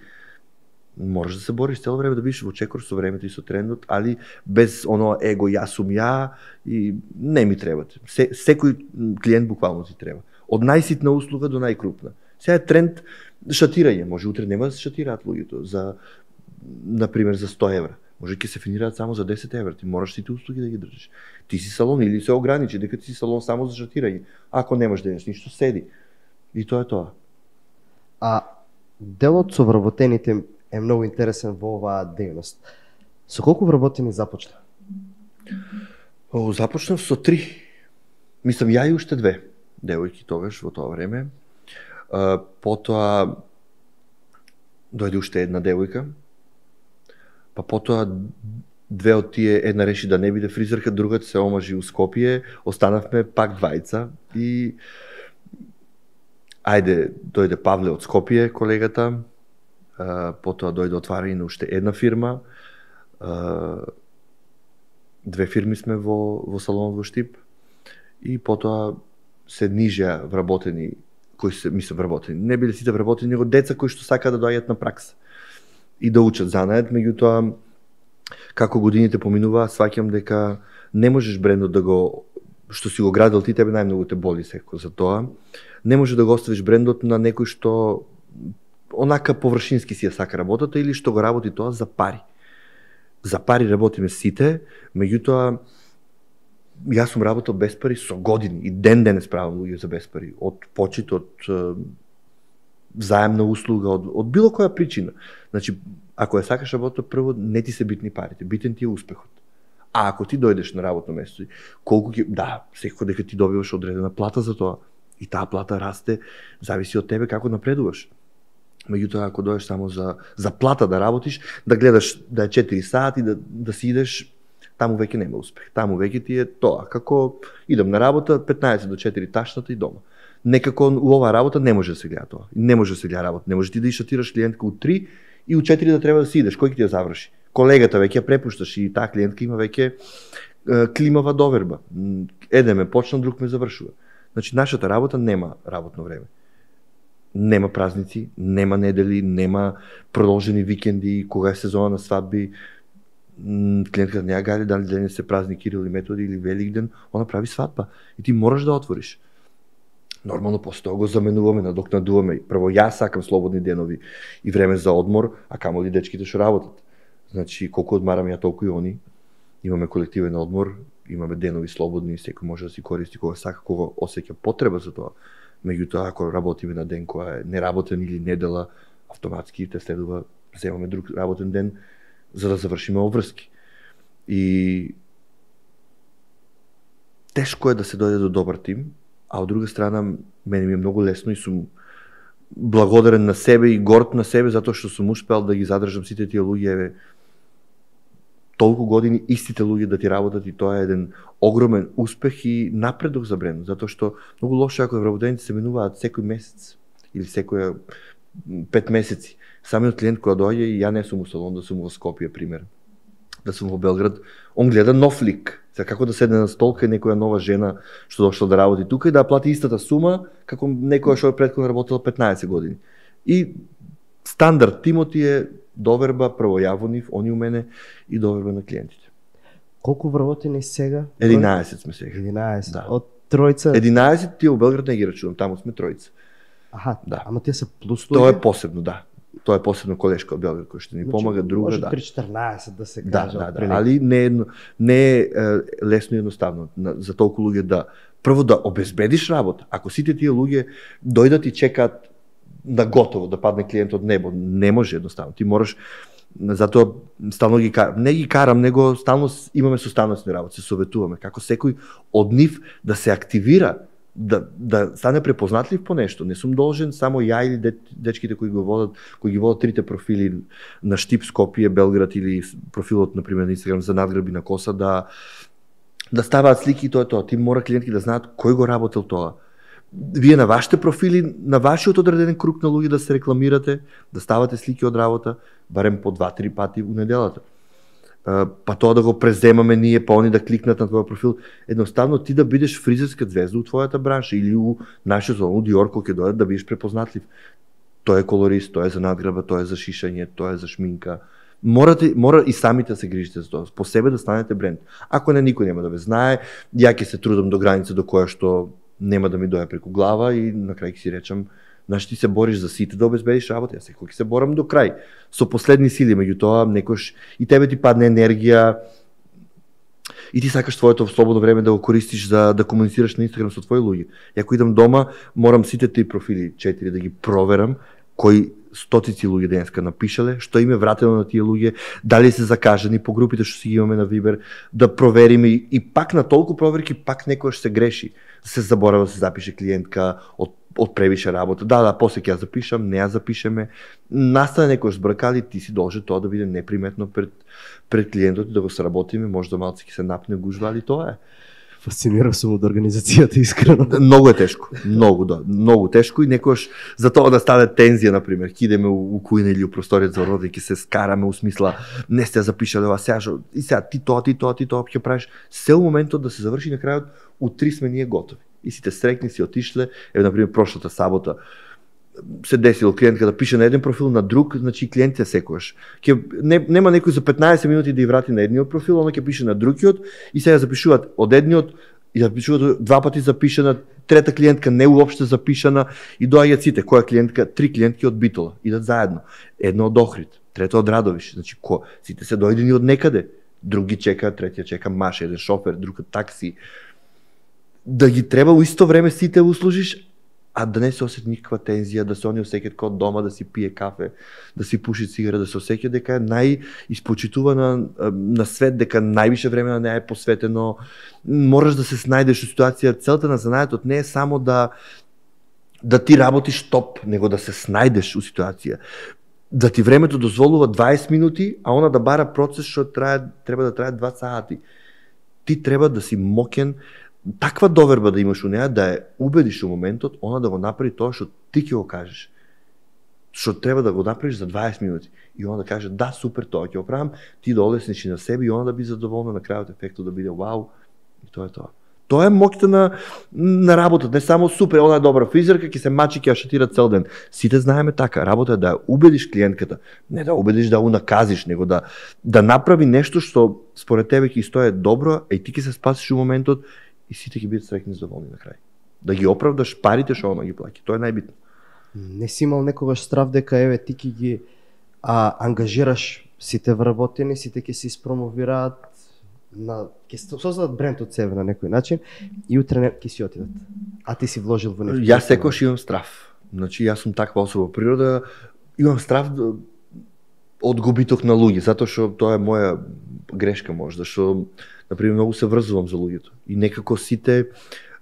Можеш да се бориш цело време да бидеш во чекор со времето и со трендот, али без оно его јас сум ја и не ми треба. Секој клиент буквално ти треба. Од најситна услуга до најкрупна. Сега е тренд шатирање, може утре нема да се шатираат луѓето за например за 100 евра. Може ќе се финираат само за 10 евра, ти мораш сите услуги да ги држиш. Ти си салон или се ограничи дека ти си салон само за шатирање. Ако немаш денес ништо, седи. И тоа е тоа. А делот со вработените е многу интересен во оваа дејност. Со колку вработени започна? Започнав со 3. Мислам, ја и уште 2 девојки тогаш во тоа време. Потоа дојде уште една девојка. Па потоа 2 од тие, една реши да не биде фризерка, другата се омажи у Скопје, останавме пак двајца и дојде Павле од Скопје, колегата, потоа дојде отварање на уште една фирма, 2 фирми сме во салонот во Штип и потоа се нижеа вработени, кои се мислам вработени, не биле сите вработени, него деца кои што сакаат да доаѓаат на пракса и да учат занает, меѓутоа како годините поминуваа, сваќам дека не можеш брендот да го што си го градил ти, тебе најмногу те боли секој за тоа. Не може да го оставиш брендот на некој што онака површински си ја сака работата или што го работи тоа за пари. За пари работиме сите, меѓутоа јас сум работел без пари со години и ден справам луѓе за без пари, од почит, од заемна услуга, од било која причина. Значи, ако ја сакаш работа, прво не ти се битни парите, битен ти е успехот. А ако ти дојдеш на работно место, колку ќе, секако дека ти добиваш одредена плата за тоа, и таа плата расте, зависи од тебе како напредуваш. Меѓутоа, ако дојдеш само за плата да работиш, да гледаш да е 4 сати, да си идеш, таму веќе нема успех. Таму веќе ти е тоа, како идам на работа, 15 до 4 ташната и дома. Некако у оваа работа не може да се гледа тоа. Не може да се гледа работа. Не може ти да ишатираш клиентка у 3 и у 4 да треба да си идеш. Кој ќе ти ја заврши? Колегата веќе ја препушташ и таа клиентка има веќе климава доверба. Еден ме почна, друг ме завршува. Значи, нашата работа нема работно време. Нема празници, нема недели, нема продолжени викенди, кога е сезона на свадби. Клиентката не ја гади дали денес се празник Кирил и Методи или Великден, она прави свадба и ти мораш да отвориш. Нормално после тоа го заменуваме, надокнадуваме. Прво јас сакам слободни денови и време за одмор, а камоли дечките што работат. Значи, колку одмарам ја, толку и они. Имаме колективен одмор, имаме денови слободни, секој може да си користи кога сака, кога осеќа потреба за тоа. Меѓутоа, ако работиме на ден која е неработен или недела, автоматски те следува, земаме друг работен ден за да завршиме обврски. И тешко е да се дојде до добар тим, а од друга страна мене ми е многу лесно и сум благодарен на себе и горд на себе затоа што сум успел да ги задржам сите тие луѓе толку години, истите луѓе да ти работат, и тоа е еден огромен успех и напредок за брендот, затоа што многу лошо ако вработените се менуваат секој месец или секоја 5 месеци. Самиот клиент кој доаѓа, и ја не сум у салон, да сум во Скопје, пример, да сум во Белград, он гледа нов лик. За како да седне на столка и некоја нова жена што дошла да работи тука и да плати истата сума како некоја што е претходно работела 15 години. И стандард тимот е доверба, прво ја во нив, они у мене, и доверба на клиентите. Колку вработени сега? 11 сме сега. 11. Да. Од тројца? 11 тие у Белград не ги рачунам, таму сме тројца. Аха, Да. ама тие се плюс Тоа луѓе? е посебно, да. Тоа е посебно колешка од Белград кој што ни помага, друга, може да. при 14 да се Да, каже. да, да, отприлика. али не е лесно и едноставно за толку луѓе да прво да обезбедиш работа. Ако сите тие луѓе дојдат и чекаат на готово да падне клиент од небо, не може едноставно. Ти мораш, затоа стално ги карам, не ги карам, него стално имаме состаноцни работи, се советуваме како секој од нив да се активира, да стане препознатлив по нешто. Не сум должен само ја или дечките кои ги водат трите профили на Штип, Скопје, Белград или профилот на пример на Инстаграм за надграби на коса да ставаат слики и тоа е тоа. Ти мора клиентки да знаат кој го работел тоа. Вие на вашите профили, на вашиот одреден круг на луѓе да се рекламирате, да ставате слики од работа, барем по 2-3 пати у неделата. Па тоа да го преземаме ние, па они да кликнат на твојот профил. Едноставно ти да бидеш фризерска звезда у твојата бранша или у нашиот салон, у Диор, кој ќе дојдат да бидеш препознатлив. Тој е колорист, тој е за надграба, тој е за шишање, тој е за шминка. Мора и самите да се грижите за тоа, по себе да станете бренд. Ако не, никој нема да ве знае, ја ќе се трудам до граница до која што нема да ми доја преку глава и на крај ќе си речам, значи ти се бориш за сите да обезбедиш работа, јас секој ќе се борам до крај. Со последни сили, меѓутоа некош и тебе ти падне енергија и ти сакаш твоето слободно време да го користиш за да комуницираш на Инстаграм со твои луѓе. И ако идам дома, морам сите 3 профили, 4 да ги проверам, кои стотици луѓе денеска напишале, што им е вратено на тие луѓе, дали се закажани по групите што си ги имаме на Viber, да провериме и пак на толку проверки, пак некојаш се греши. Се заборава да се запише клиентка од превише работа. Да, после ќе ја запишам, не ја запишеме. Настане некој збркали, ти си должен тоа да биде неприметно пред клиентот, да го сработиме, може да малце ќе се напне гужва, али тоа е. Фасцинирав сум од организацијата, искрено. Многу е тешко, многу тешко и некојаш за тоа да стане тензија, например, ќе идеме у кујна или у просторијата за роден, ќе се скараме у смисла не сте запишале ова сега, и сега ти тоа ќе правиш, се у моментот да се заврши на крајот, у 3 сме ние готови. И сите срекни си отишле, например прошлата сабота се десило клиентка да пише на еден профил, на друг, значи клиентите секогаш. Нема некој за 15 минути да ја врати на едниот профил, она ќе пише на другиот и сега запишуваат од едниот и запишуваат 2 пати запишана, трета клиентка не уопште запишана и доаѓаат сите, која клиентка, 3 клиентки од Битола, идат заедно. Една од Охрид, трета од Радовиш, значи сите се дојдени од некаде. Други чека, третија чека маш, еден шофер, друг такси. Да ги треба во исто време сите услужиш, а да не се осети никаква тензија, да се они осеќаат као дома, да си пие кафе, да си пуши цигара, да се осеќа дека е најиспочитувана на свет, дека највише време на неа е посветено. Мораш да се снајдеш во ситуација. Целта на занаетот не е само да ти работиш топ, него да се снајдеш во ситуација. Да ти времето дозволува 20 минути, а она да бара процес што треба да трае 2 сати. Ти треба да си мокен, таква доверба да имаш у неа, да ја убедиш у моментот, она да го направи тоа што ти ќе го кажеш. Што треба да го направиш за 20 минути. И она да каже, да, супер, тоа ќе го правам, ти да олесниш и на себе и она да би задоволна, на крајот ефектот да биде вау, и тоа е тоа. Тоа е моќта на работата, не само супер, она е добра фризерка, ќе се мачи, ќе ја шатира цел ден. Сите знаеме така, работа е да убедиш клиентката, не да убедиш да унаказиш, него да направи нешто што според тебе ќе стои добро, и ти ќе се спасиш у моментот и сите ќе бидат среќни и задоволни на крај. Да ги оправдаш парите што она ги плаќа, тоа е најбитно. Не си имал некогаш страв дека еве ти ќе ги ангажираш сите вработени, сите ќе се испромовираат, ќе создадат бренд од себе на некој начин и утре ќе си отидат. А ти си вложил во нешто. Јас секогаш имам страв. Значи јас сум таква особа природа, имам страв од губиток на луѓе, затоа што тоа е моја грешка можда, што например многу се врзувам за луѓето и некако сите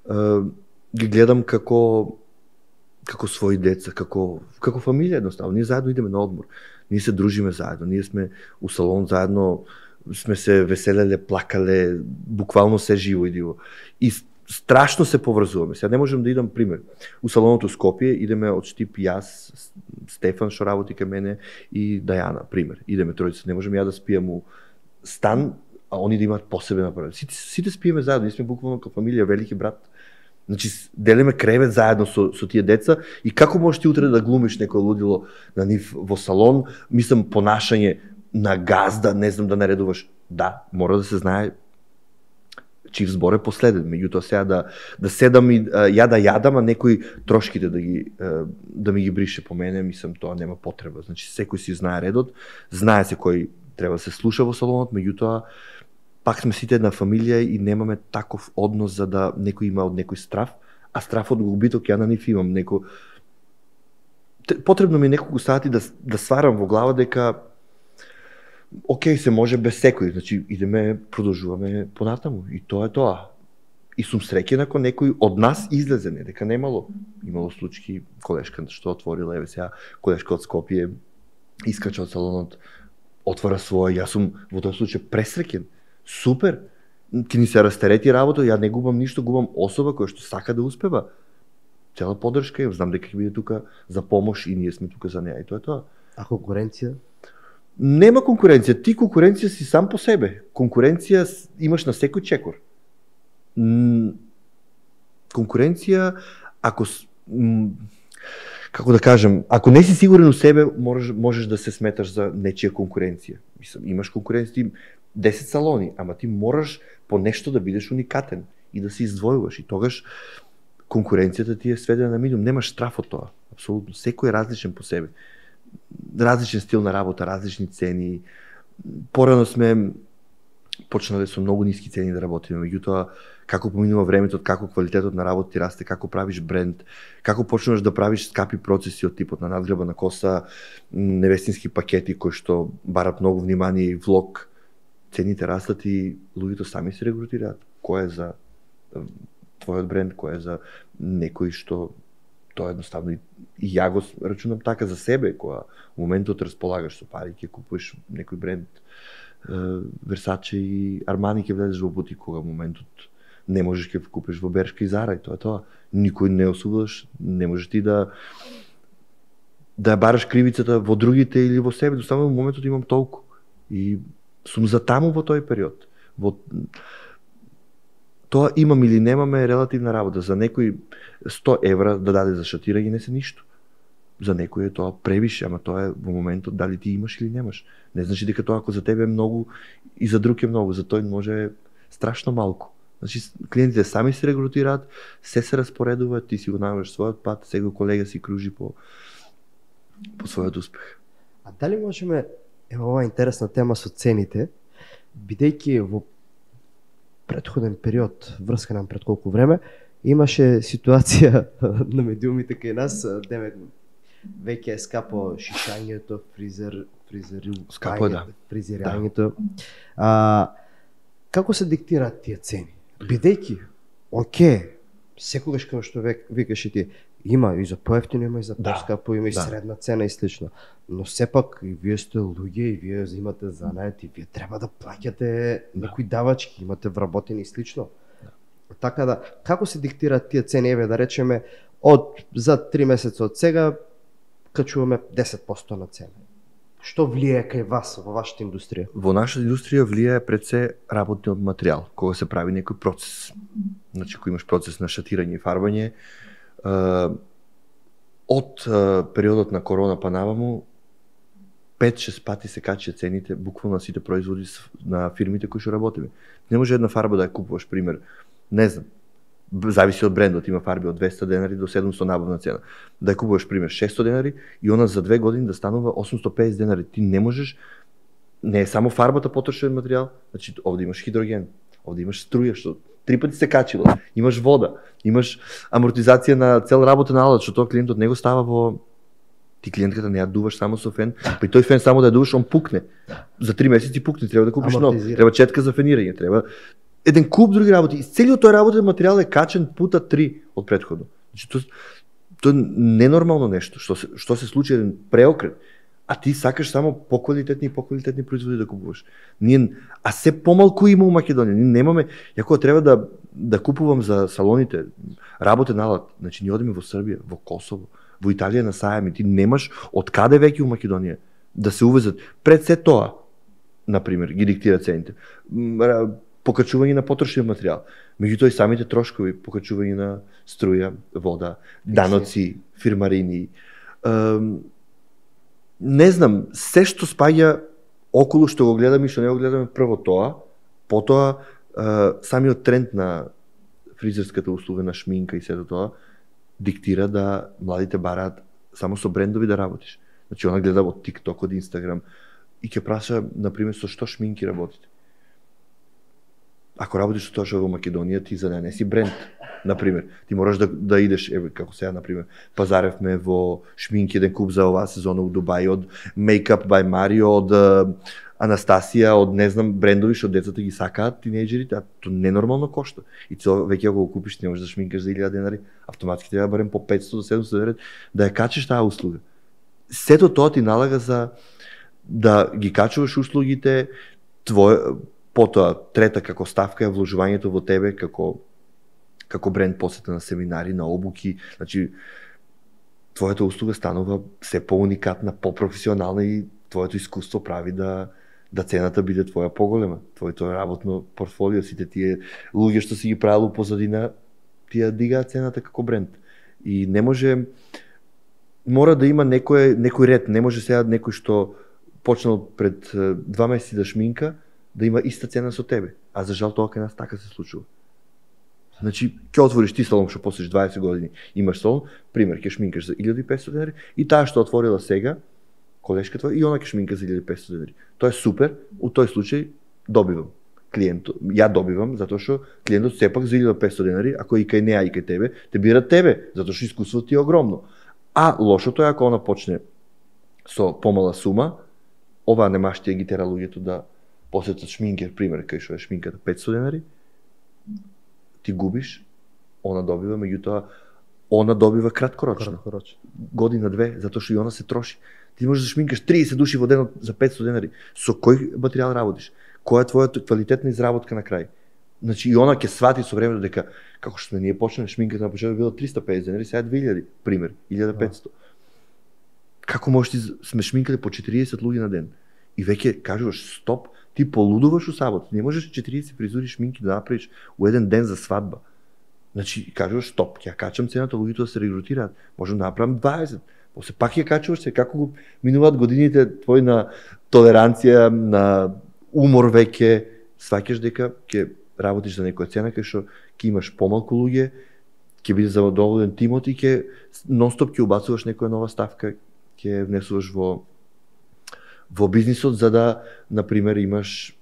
ги гледам како своји деца, како фамилија едноставно. Ние заедно идеме на одмор. Ние се дружиме заедно, ние сме у салон заедно, сме се веселеле, плакале, буквално се живо и диво. И страшно се поврзуваме. Сега не можам да идам пример. У салонот у Скопје идеме од Штип јас, Стефан што работи кај мене и Дајана, пример. Идеме тројца, не можам ја да спијам у стан, а они да имаат посебен апарат. Сите спиеме заедно, ние сме буквално како фамилија, велики брат. Значи, делиме кревет заедно со тие деца и како можеш ти утре да глумиш некој лудило на нив во салон, мислам понашање на газда, не знам да наредуваш. Да, мора да се знае чив збор е последен, меѓутоа сега да седам и ја да јадам, а некој трошките да ми ги брише по мене, мислам тоа нема потреба. Значи секој си знае редот, знае се кој треба да се слуша во салонот, меѓутоа пак сме сите една фамилија и немаме таков однос за да некој има од некој страв, а страфот го губиток ја на нив имам потребно ми е неколку сати да сварам во глава дека окей, се може без секој, значи идеме, продолжуваме понатаму и тоа е тоа. И сум среќен ако некој од нас излезе, не дека немало. Имало случаи, колешка што отворила, еве сега колешка од Скопје искача од салонот, отвора своја, јас сум во тој случај пресреќен. Супер. Ки ни се растерети работа, ја не губам ништо, губам особа која што сака да успева. Цела поддршка, знам дека ќе биде тука за помош и ние сме тука за неа и тоа е тоа. А конкуренција? Нема конкуренција, ти конкуренција си сам по себе. Конкуренција имаш на секој чекор. Конкуренција, ако како да кажем, ако не си сигурен у себе, можеш да се сметаш за нечија конкуренција. Мислам, имаш конкуренција, 10 салони, ама ти мораш по нешто да бидеш уникатен и да се издвојуваш и тогаш конкуренцијата ти е сведена на минимум, немаш страф од тоа. Апсолутно, секој е различен по себе. Различен стил на работа, различни цени. Порано сме почнале со многу ниски цени да работиме, меѓутоа како поминува времето, како квалитетот на работа ти расте, како правиш бренд, како почнуваш да правиш скапи процеси од типот на надгреба на коса, невестински пакети кои што барат многу внимание и влог, цените растат и луѓето сами се регрутираат. Кој е за твојот бренд, кој е за некој што тоа едноставно и ја го рачунам така за себе, кога во моментот располагаш со пари, ќе купуваш некој бренд, Versace и Armani ќе влезеш во бутик, кога во моментот не можеш ќе купиш во Бершка и Зара и тоа е тоа. Никој не осудуваш, не можеш ти да бараш кривицата во другите или во себе, доставно во моментот имам толку. И сум за таму во тој период. Тоа имам или немаме е релативна работа. За некој 100 евра да даде за шатирање не се ништо. За некој е тоа превише, ама тоа е во моментот дали ти имаш или немаш. Не значи дека тоа ако за тебе е многу и за друг е многу, за тој може страшно малку. Значи клиентите сами се регрутираат, се распоредуваат, ти си го најдеш својот пат, секој колега си кружи по својот успех. А дали можеме, ево ова интересна тема со цените, бидејќи во претходен период, врска нам пред колку време, имаше ситуација на медиумите кај нас, демек веќе е скапо шишањето, фризирањето. Како се диктираат тие цени? Бидејќи, секогаш како што викаш и ти, има и за поевтино, има и за поскапо, има и средна цена и слично. Но сепак и вие сте луѓе и вие имате занает и вие треба да плаќате некои давачки, имате вработени и слично. Така да, како се диктираат тие цени? Еве да речеме, за 3 месеца од сега качуваме 10% на цена. Што влијае кај вас во вашата индустрија? Во нашата индустрија влијае пред се работниот материјал, кога се прави некој процес. Значи, кога имаш процес на шатирање и фарбање, од периодот на корона па наваму 5-6 пати се качија цените буквално на сите производи на фирмите кои што работиме. Не може една фарба да ја купуваш, пример, не знам, зависи од брендот, има фарби од 200 денари до 700 набавна цена. Да ја купуваш, пример, 600 денари и она за 2 години да станува 850 денари. Ти не можеш, не е само фарбата потрошен материјал, значи овде имаш хидроген, овде имаш струја што 3 пати се качила, имаш вода, имаш амортизација на цел работа на алат, што тоа клиентот не го става во... Ти клиентката не ја дуваш само со фен, при тој фен само да ја дуваш, он пукне. За 3 месеци пукне, треба да купиш нов, треба четка за фенирање, треба еден куп други работи. И целиот тој работен материјал е качен пута 3 од претходно. Значи тоа е ненормално нешто, што се случи еден преокрет. А ти сакаш само поквалитетни производи да купуваш. А се помалку има у Македонија. Ние немаме, јако треба да купувам за салоните работен алат, значи ние одиме во Србија, во Косово, во Италија на сајами, ти немаш од каде веќе у Македонија да се увезат. Пред се тоа, например, ги диктира цените. Покачување на потрошен материјал. Меѓутоа и самите трошкови, покачување на струја, вода, даноци, фирмарини. Не знам, се што спаѓа околу што го гледаме и што не го гледаме, прво тоа, потоа самиот тренд на фризерската услуга, на шминка и сето тоа, диктира да младите бараат само со брендови да работиш. Значи, она гледа од TikTok, од Instagram и ќе праша, например, со што шминки работите. Ако работиш со тоа што во Македонија, ти за да не си бренд, например, ти мораш да идеш, еве како сега, например, пазаревме во шминки еден куп за оваа сезона у Дубај, од Makeup by Mario, од Анастасија, од не знам брендови што децата ги сакаат, тинејџерите, а тоа ненормално кошта. И тоа веќе ако го купиш, не можеш да шминкаш за 1000 денари, автоматски треба барем по 500 до 700 денари да ја качиш таа услуга. Сето тоа ти налага за да ги качуваш услугите, потоа трета како ставка е вложувањето во тебе како бренд, посета на семинари, на обуки, значи твојата услуга станува се поуникатна, попрофесионална и твоето искуство прави да цената биде твоја поголема. Твоето работно портфолио, сите тие луѓе што си ги правил позадина, тие дигаат цената како бренд. И не може мора да има некој ред, не може сега некој што почнал пред 2 месеци да шминка, да има иста цена со тебе. А за жал тоа кај нас така се случува. Значи, ќе отвориш ти салон што после 20 години имаш салон, пример, ќе шминкаш за 1500 денари и таа што отворила сега, колешка твоја, и она ќе шминка за 1500 денари. Тоа е супер, у тој случај добивам клиентот. Ја добивам затоа што клиентот сепак за 1500 денари, ако и кај неа и кај тебе, те бира тебе, затоа што искуството ти е огромно. А лошото е ако она почне со помала сума, оваа немаштија ги тера луѓето да посетат шминкер, пример, кај што е шминката 500 денари, ти губиш, она добива, меѓутоа она добива краткорочно. Година-две, затоа што и она се троши. Ти можеш да шминкаш 30 души во денот за 500 денари. Со кој материјал работиш? Која е твојата квалитетна изработка на крај? Значи и она ќе свати со времето дека како што ние почнеме шминката на почеток било 350 денари, сега 2000, пример, 1500. Како можеш ти сме шминкали по 40 луѓе на ден? И веќе кажуваш стоп, ти полудуваш у сабот. Не можеш 40 фризури шминки да направиш у еден ден за свадба. Значи кажуваш стоп, ќе качам цената, луѓето да се регрутираат. Можам да направам 20. После пак ја качуваш се, како го минуваат годините твој на толеранција, на умор веќе, сваќаш дека ќе работиш за некоја цена кај што ќе имаш помалку луѓе, ќе биде задоволен тимот и ќе нонстоп ќе убацуваш некоја нова ставка, ќе внесуваш во бизнисот за да, например, имаш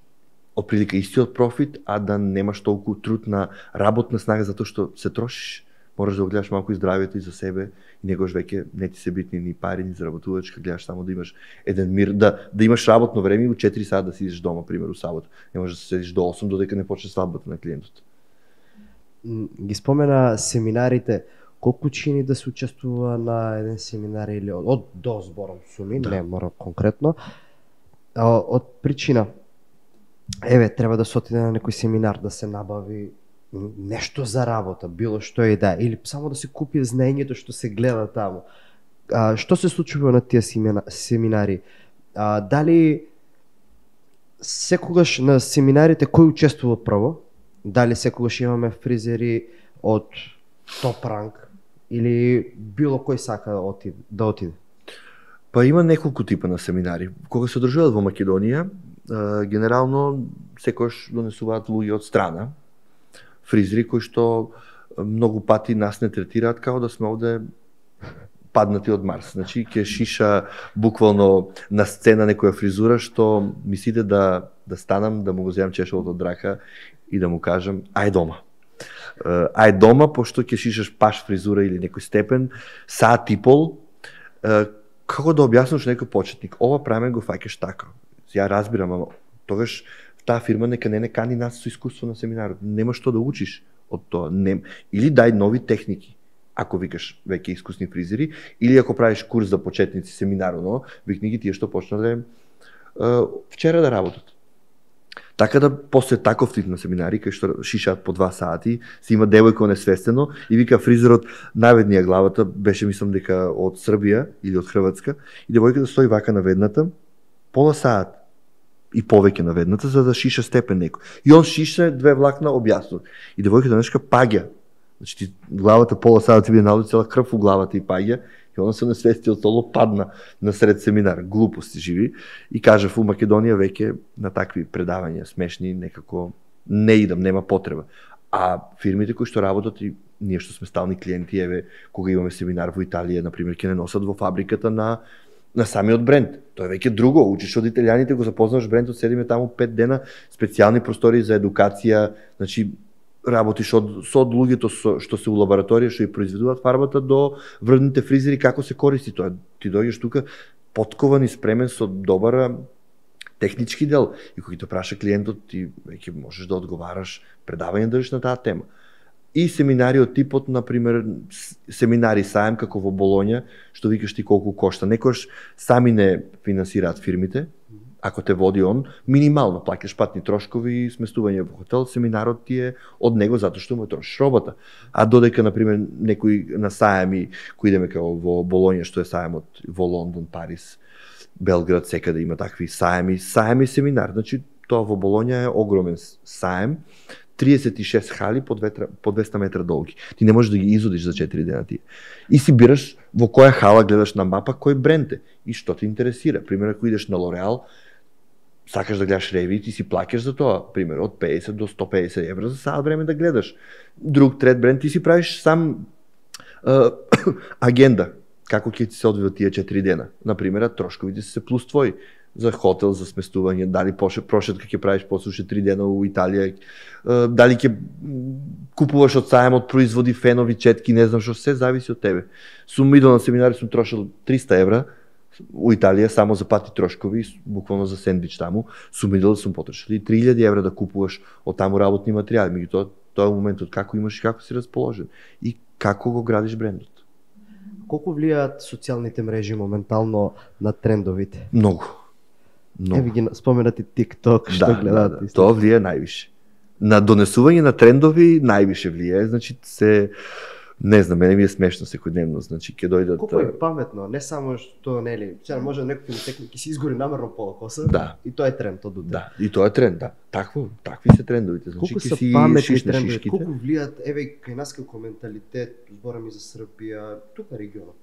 отприлика истиот профит, а да немаш толку труд на работна снага затоа што се трошиш. Мораш да гледаш малку и здравието и за себе и некогаш веќе не ти се битни ни пари, ни заработувачка, гледаш само да имаш еден мир, да имаш работно време и у 4 сата да сидиш дома, пример, у сабота. Не можеш да седиш до 8 додека не почне свадбата на клиентот. Ги спомена семинарите. Колку чини да се учествува на еден семинар или од до зборам суми, не мора конкретно. Од причина треба да се отиде на некој семинар, да се набави нешто за работа, било што и да, или само да се купи знаењето што се гледа таму. Што се случува на тие семинари? Дали секогаш на семинарите кој учествува прво? Дали секогаш имаме фризери од топ ранг или било кој сака да отиде? Па има неколку типа на семинари. Кога се одржуваат во Македонија, генерално секојаш донесуваат луѓе од страна, фризери кои што многу пати нас не третираат како да сме овде паднати од Марс. Значи ќе шиша буквално на сцена некоја фризура што мислите да станам, да му го земам чешелото од рака и да му кажам ај дома. Ај дома, пошто ќе шишаш паш фризура или некој степен, саат и пол, како да објасниш некој почетник, ова правиме го фаќаш така. Ја разбирам, ама тогаш таа фирма нека не кани нас со искуство на семинарот. Нема што да учиш од тоа. Или дај нови техники, ако викаш веќе искусни фризери, или ако правиш курс за почетници семинарно, викни ги тие што почнале вчера да работат. Така да после таков тип на семинари, кај што шишаат по 2 сати, си има девојка несвестено и вика фризерот, наведнија главата, беше мислам дека од Србија или од Хрватска, и девојката стои вака на ведната, пола саат и повеќе на ведната, за да шиша степен некој. И он шиша 2 влакна објаснува. И девојката нешка паѓа. Значи ти главата пола саат ти биде наоѓа цела крв у главата и паѓа. И она се несвести од столо, падна на сред семинар, глупости живи, и кажав у Македонија веќе на такви предавања смешни некако не идам, нема потреба. А фирмите кои што работат и ние што сме стални клиенти, еве кога имаме семинар во Италија, на пример, ќе не носат во фабриката на самиот бренд. Тоа е веќе друго, учиш од италијаните, го запознаваш брендот, седиме таму 5 дена, специјални простори за едукација, значи работиш со луѓето што се у лабораторија, што и произведуваат фарбата, до врвните фризери, како се користи тоа. Ти дојдеш тука поткован и спремен со добар технички дел и кога те праша клиентот, ти веќе можеш да одговараш, предавање држиш на таа тема. И семинари од типот, например, семинари саем како во Болоња, што викаш ти колку кошта. Некојаш сами не финансираат фирмите, ако те води он, минимално плаќаш патни трошкови, сместување во хотел, семинарот ти е од него затоа што му трошиш робата. А додека, например, некои на саеми, кои идеме како во Болоња, што е саемот во Лондон, Париз, Белград, секаде има такви саеми семинар. Значи, тоа во Болоња е огромен саем, 36 хали по 200 метра долги. Ти не можеш да ги изодиш за 4 дена тие. И си бираш во која хала гледаш на мапа кој бренд е и што те интересира. Пример, ако идеш на L'Oreal, сакаш да гледаш реви, ти си плаќаш за тоа, пример, од 50 до 150 евра за саат време да гледаш. Друг трет бренд, ти си правиш сам агенда, како ќе ти се одвива тие 4 дена. Например, трошковите се плюс твои за хотел, за сместување, дали прошетка ќе правиш после 3 дена у Италија, дали ќе купуваш од сајам од производи фенови, четки, не знам што, се зависи од тебе. Сум идол на семинари, сум трошил 300 евра у Италија само за пати трошкови, буквално за сендвич таму, сум идол, сум потрошил и 3000 евра да купуваш од таму работни материјали, меѓутоа тоа е моментот како имаш и како си расположен и како го градиш брендот. Колку влијаат социјалните мрежи моментално на трендовите? Многу. Еве ги споменати TikTok, што гледаат? Да, тоа влијае највише. На донесување на трендови највише влијае, значи не знам, мене ми е смешно секојдневно, значи ќе дојдат. Колку е паметно, не само што нели, сега може некој ќе текне ќе се изгори намерно пола коса. Да. И тоа е тренд од утре. Да, и тоа е тренд, да. Такви се трендовите, значи ќе си паметни шишне трендови, шишките. колку влијаат еве кај нас како менталитет, зборам и за Србија, тука регионот.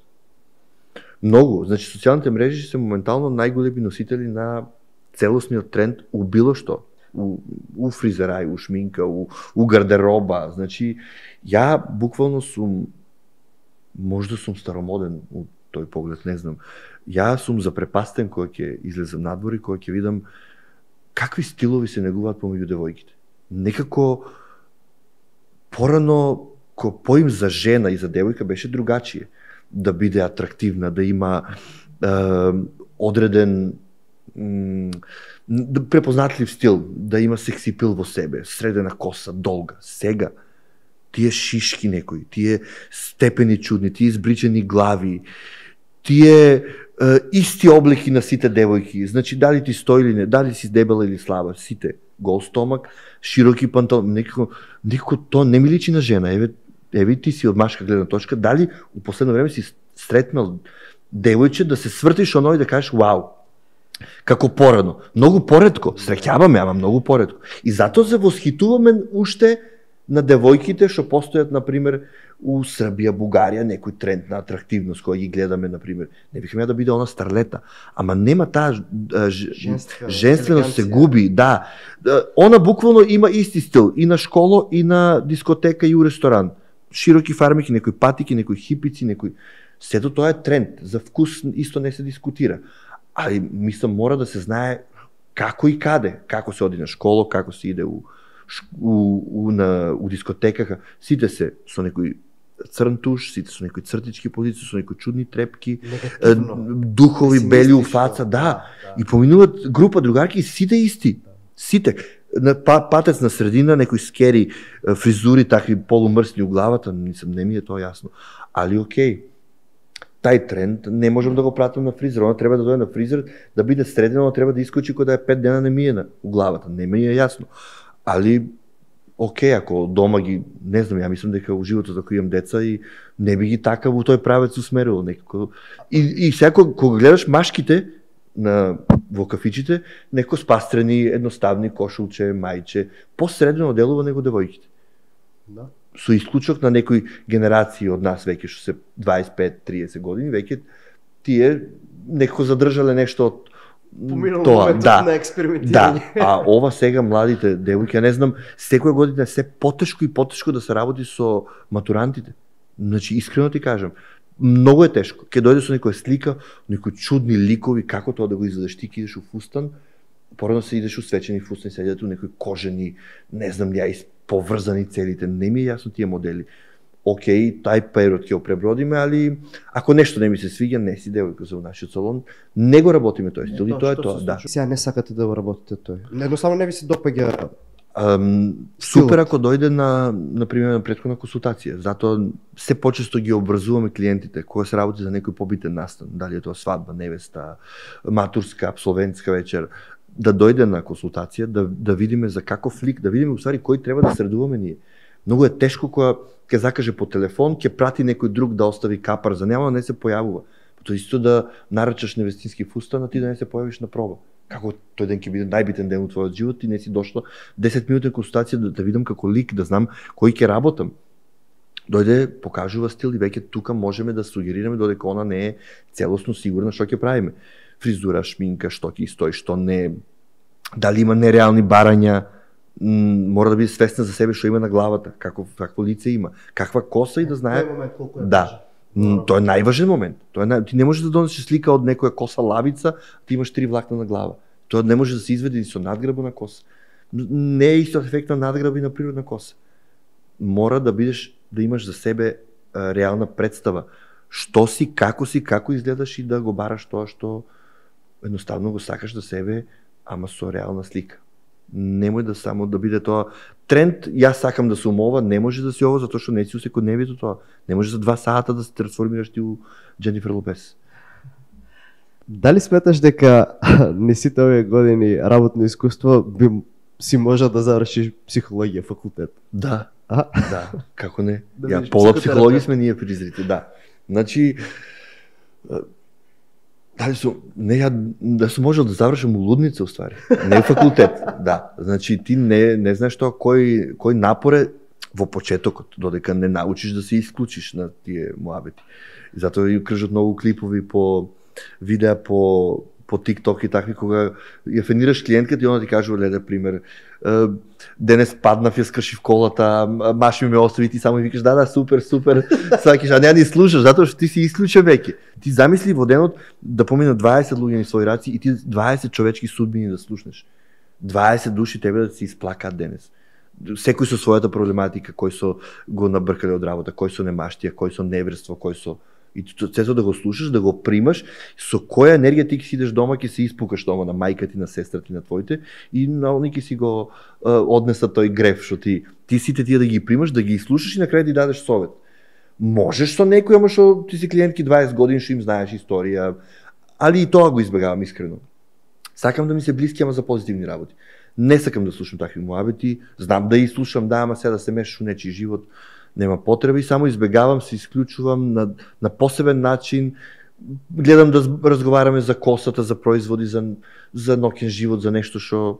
Многу, значи социјалните мрежи се моментално најголеми носители на целосниот тренд у било што. У фризерај, у шминка, у гардероба, значи ја буквално сум, можда сум старомоден у тој поглед, не знам. Ја сум запрепастен кога ќе излезам надвор и кога ќе видам какви стилови се негуваат помеѓу девојките. Некако порано ко поим за жена и за девојка беше другачие. Да биде атрактивна, да има одреден препознатлив стил, да има секси пил во себе, средена коса, долга. Сега, тие шишки некои, тие степени чудни, тие избричени глави, тие исти облики на сите девојки, значи дали ти стои или не, дали си дебела или слаба, сите, гол стомак, широки панталони, некако тоа не ми личи на жена, еве ти си од машка гледна точка, дали у последно време си сретнал девојче да се свртиш оно и да кажеш вау, како порано. Многу поретко, среќаваме, ама многу поретко. И затоа се восхитуваме уште на девојките што постојат, например, у Србија, Бугарија, некој тренд на атрактивност која ги гледаме, например. Не бихме да биде она старлета, ама нема таа женственост се губи, да. Она буквално има исти стил и на школо, и на дискотека, и у ресторан. Широки фармики, некои патики, некои хипици, некои... Сето тоа е тренд. За вкус исто не се дискутира. Али мислам мора да се знае како и каде, како се оди на школо, како се иде у дискотекаха. Сите се со некој црн туш, сите со некои цртички позиции, со некои чудни трепки, духови бели у фаца, да. И поминуваат група другарки, сите исти. Сите. Патец на средина, некои скери фризури, такви полумрсни у главата, не ми е тоа јасно. Али окей. Тај тренд не можам да го пратам на фризер, она треба да дојде на фризер, да биде средена, она треба да искочи кога да е 5 дена немиена у главата, не ми е јасно. Али, окей, ако дома ги, не знам, ја мислам дека у животот ако имам деца и не би ги така во тој правец усмерило некако. И сега кога гледаш машките во кафичите, неко спастрени, едноставни кошулче, мајче, посредено делува него девојките. Да. Со исклучок на некои генерации од нас веќе што се 25-30 години, веќе тие некако задржале нешто од тоа, да, на експериментирање. Да, а ова сега младите девојки, не знам, секоја година се потешко и потешко да се работи со матурантите. Значи, искрено ти кажам, многу е тешко. Ке дојде со некоја слика, некои чудни ликови, како тоа да го изведеш, ти ке идеш у фустан, порано се идеш у свечени фустани, се идете у некои кожени, не знам ја, поврзани целите, не ми е јасно тие модели. Океј, тај период ќе го пребродиме, али ако нешто не ми се свиѓа, не си девојка за нашиот салон, не го работиме тој стил и тоа е тоа, да. Сега не сакате да го работите тој. Едноставно не ви се допаѓа. Супер ако дојде на пример на претходна консултација, затоа се почесто ги образуваме клиентите кога се работи за некој побитен настан, дали е тоа свадба, невеста, матурска, апсолвентска вечер, да дојде на консултација, да видиме за каков лик, да видиме усвари кој треба да средуваме ние. Многу е тешко кога ќе закаже по телефон, ќе прати некој друг да остави капар за няма, не се појавува. Тоа исто да нарачаш невестински фустан, а ти да не се појавиш на проба. Како тој ден ќе биде најбитен ден од твојот живот и не си дошла 10 минути консултација да видам како лик, да знам кој ќе работам. Дојде, покажува стил и веќе тука можеме да сугерираме додека она не е целосно сигурна што ќе правиме. Фризура, шминка, што ќе стои, што не, дали има нереални барања, мора да биде свесна за себе што има на главата, какво лице има, каква коса и да знае. Тој момент колку е Да. Тоа е најважен момент. Ти не можеш да донесеш слика од некоја коса лавица, ти имаш 3 влакна на глава. Тоа не може да се изведе и со надграбна коса. Не е исто ефект на надграба и на природна коса. Мора да бидеш, да имаш за себе реална представа. Што си, како изгледаш и да го бараш тоа што едноставно го сакаш за себе, ама со реална слика. Немој да само да биде тоа тренд, јас сакам да сум ова, не може да си ова затоа што не си у секојдневието тоа. Не може за 2 сата да се трансформираш ти у Дженифер Лопес. Дали сметаш дека не сите овие години работно искуство би си можел да завршиш психологија факултет? Да. А? Да, како не? Да Ја бидеш пола психотерапевт. психологи сме ние призрите, да. Значи дали сум, не ја да сум можел да завршам у лудница уствари, не факултет, да. Значи ти не знаеш тоа кој напор е во почетокот, додека не научиш да се исклучиш на тие муабети. И затоа и кржат многу клипови по видеа по TikTok и такви, кога ја фенираш клиентката и она ти кажува, леда пример, денес паднав, ја скршив колата, маши ми ме остави, ти само и викаш, да, супер, сакиш, а не ни слушаш, затоа што ти си исклучен веќе. Ти замисли во денот да поминат 20 луѓе на своји раци и ти 20 човечки судбини да слушнеш. 20 души тебе да се исплакаат денес. Секој со својата проблематика, кој со го набркале од работа, кој со немаштија, кој со неверство, кој со... И сето да го слушаш, да го примаш, со која енергија ти ќе си идеш дома, ќе се испукаш дома на мајка ти, на сестра ти, на твоите и на они ќе си го однесат тој греф што ти сите тие да ги примаш, да ги слушаш и на крај ти дадеш совет. Можеш со некој, ама што ти си клиентки 20 години, што им знаеш историја, али и тоа го избегавам искрено. Сакам да ми се блиски, ама за позитивни работи. Не сакам да слушам такви муабети, знам да и слушам, да, ама сега да се мешаш у нечи живот, нема потреба и само избегавам, се исклучувам на посебен начин, гледам да разговараме за косата, за производи, за ноќен живот, за нешто што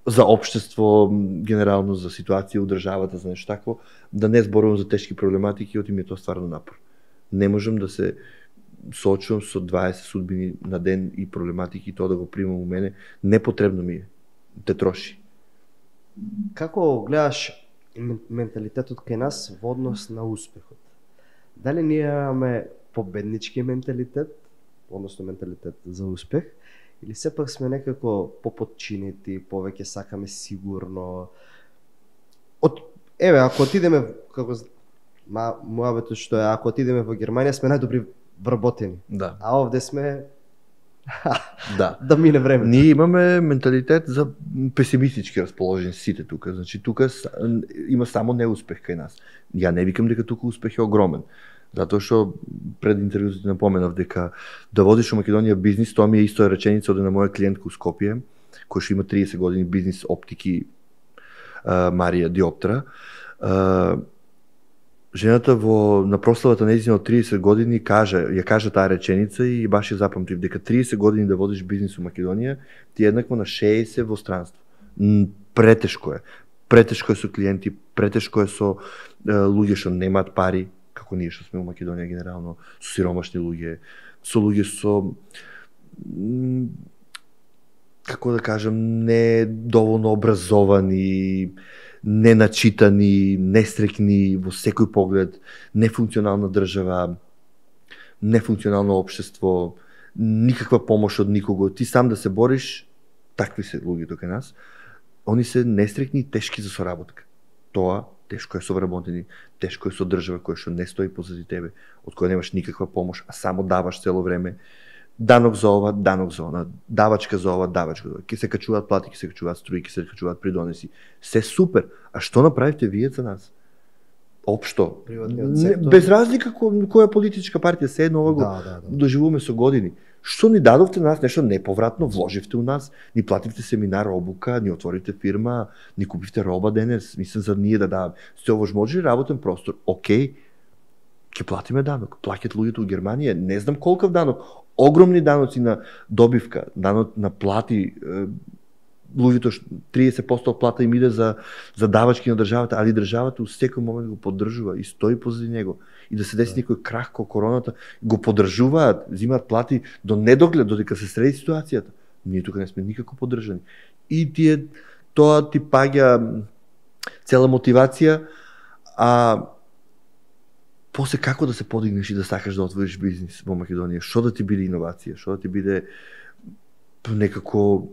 за општество, генерално за ситуација у државата, за нешто такво, да не зборувам за тешки проблематики, оти ми е тоа стварно напор. Не можам да се соочувам со 20 судбини на ден и проблематики и тоа да го примам у мене, непотребно ми е. Те троши. Како гледаш менталитетот кај нас во однос на успехот? Дали ние имаме победнички менталитет, односно менталитет за успех, или сепак сме некако поподчинети, повеќе сакаме сигурно? Еве, ако отидеме како муабетот што е, ако отидеме во Германија сме најдобри вработени. Да. А овде сме Да. да мине време. Ние имаме менталитет за песимистички расположени сите тука. Значи тука има само неуспех кај нас. Ја не викам дека тука успех е огромен. Затоа што пред интервјуто ти напоменав дека да водиш во Македонија бизнис, тоа ми е исто реченица од една моја клиентка у Скопје, која што има 30 години бизнис оптики, Марија Диоптра. Жената на прославата нејзина од 30 години ја кажа таа реченица и баш ја запамтив дека 30 години да водиш бизнис во Македонија ти е еднакво на 60 во странство. Претешко е. Претешко е со клиенти, претешко е со луѓе што немаат пари, како ние што сме во Македонија генерално, со сиромашни луѓе, со луѓе со како да кажам, не доволно образовани, неначитани, нестрекни во секој поглед, нефункционална држава, нефункционално општество, никаква помош од никого. Ти сам да се бориш, такви се луѓето кај нас, они се нестрекни и тешки за соработка. Тоа тешко е со вработени, тешко е со држава која што не стои позади тебе, од која немаш никаква помош, а само даваш цело време. Данок за ова, данок за она, давачка за ова, давачка за ова. Ке се качуваат плати, ке се качуваат струи, ке се качуваат придонеси. Се супер. А што направите вие за нас? Општо. Без разлика која политичка партија, се едно ова го доживуваме со години. Што ни дадовте на нас нешто неповратно, вложивте у нас, ни плативте семинар, обука, ни отворите фирма, ни купивте роба денес, мислам за ние да даваме. Сте овозможили работен простор. Океј, ќе платиме данок. Плаќат луѓето у Германија, не знам колкав данок. Огромни даноци на добивка, данок на плати, луѓето 30% од плата им иде за давачки на државата, али државата во секој момент го поддржува и стои позади него. И да се деси некој крах ко короната, го поддржуваат, взимаат плати до недоглед, додека се среди ситуацијата. Ние тука не сме никако поддржани. И тоа ти паѓа цела мотивација, а после како да се подигнеш и да сакаш да отвориш бизнис во Македонија, што да ти биде иновација, што да ти биде некако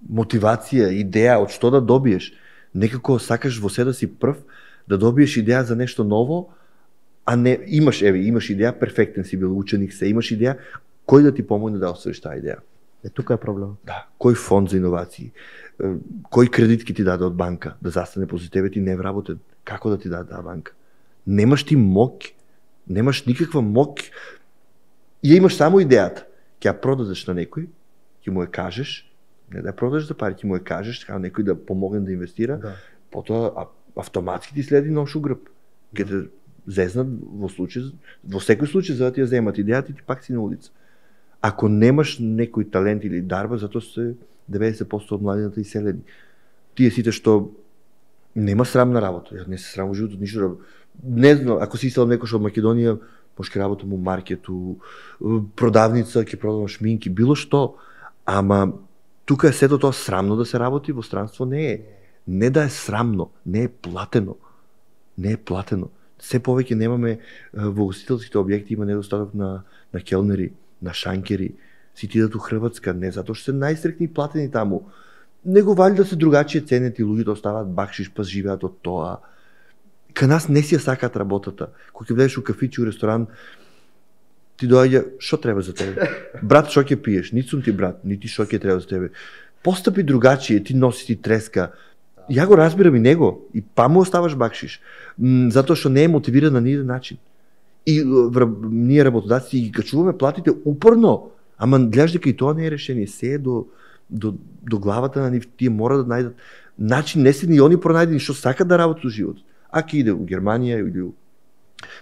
мотивација, идеја од што да добиеш. Некако сакаш во се да си прв, да добиеш идеја за нешто ново, а не имаш идеја, перфектен си бил ученик се, имаш идеја, кој да ти помогне да оствариш таа идеја. Тука е проблем. Да, кој фонд за иновации, кој кредит ки ти даде од банка да застане пози тебе, ти не вработен, како да ти даде таа банка? Немаш ти мок, немаш никаква мок, ја имаш само идејата, ќе ја продадеш на некој, ќе му ја кажеш, не да ја продадеш за пари, ќе му ја кажеш, така некој да помогне да инвестира, потоа автоматски ти следи ношу грб. Ќе те зезнат во секој случај за да ти ја земат идејата и ти пак си на улица. Ако немаш некој талент или дарба, затоа се 90% од младината иселени. Тие сите што нема срам на работа, ја не се срам во животот ништо. Не знам, ако си иселам некој што од Македонија, може ке работам у маркету, продавница, ќе продавам шминки, било што, ама тука е сето тоа срамно да се работи, во странство не е. Не да е срамно, не е платено. Не е платено. Се повеќе немаме во гостителските објекти има недостаток на келнери, на шанкери. Си ти у Хрватска, не затоа што се најстрикни и платени таму. Него вали да се другачие ценети, луѓето оставаат бакшиш, па живеат од тоа. Кај нас не си ја сакаат работата. Кога ќе влезеш у кафич, у ресторан, ти доаѓа, што треба за тебе? Брат, што ќе пиеш? Нити сум ти брат, нити што ќе треба за тебе. Постапи другачие, ти носи ти треска. Ја го разбирам и него, и па му оставаш бакшиш. Затоа што не е мотивиран на ниеден начин. И ние работодаци ги качуваме платите упорно, ама гледаш дека и тоа не е решение. Се е до главата на нив, тие мора да најдат начин, не се ни они пронајдени што сакат да работат во живот. Ако иде у Германија или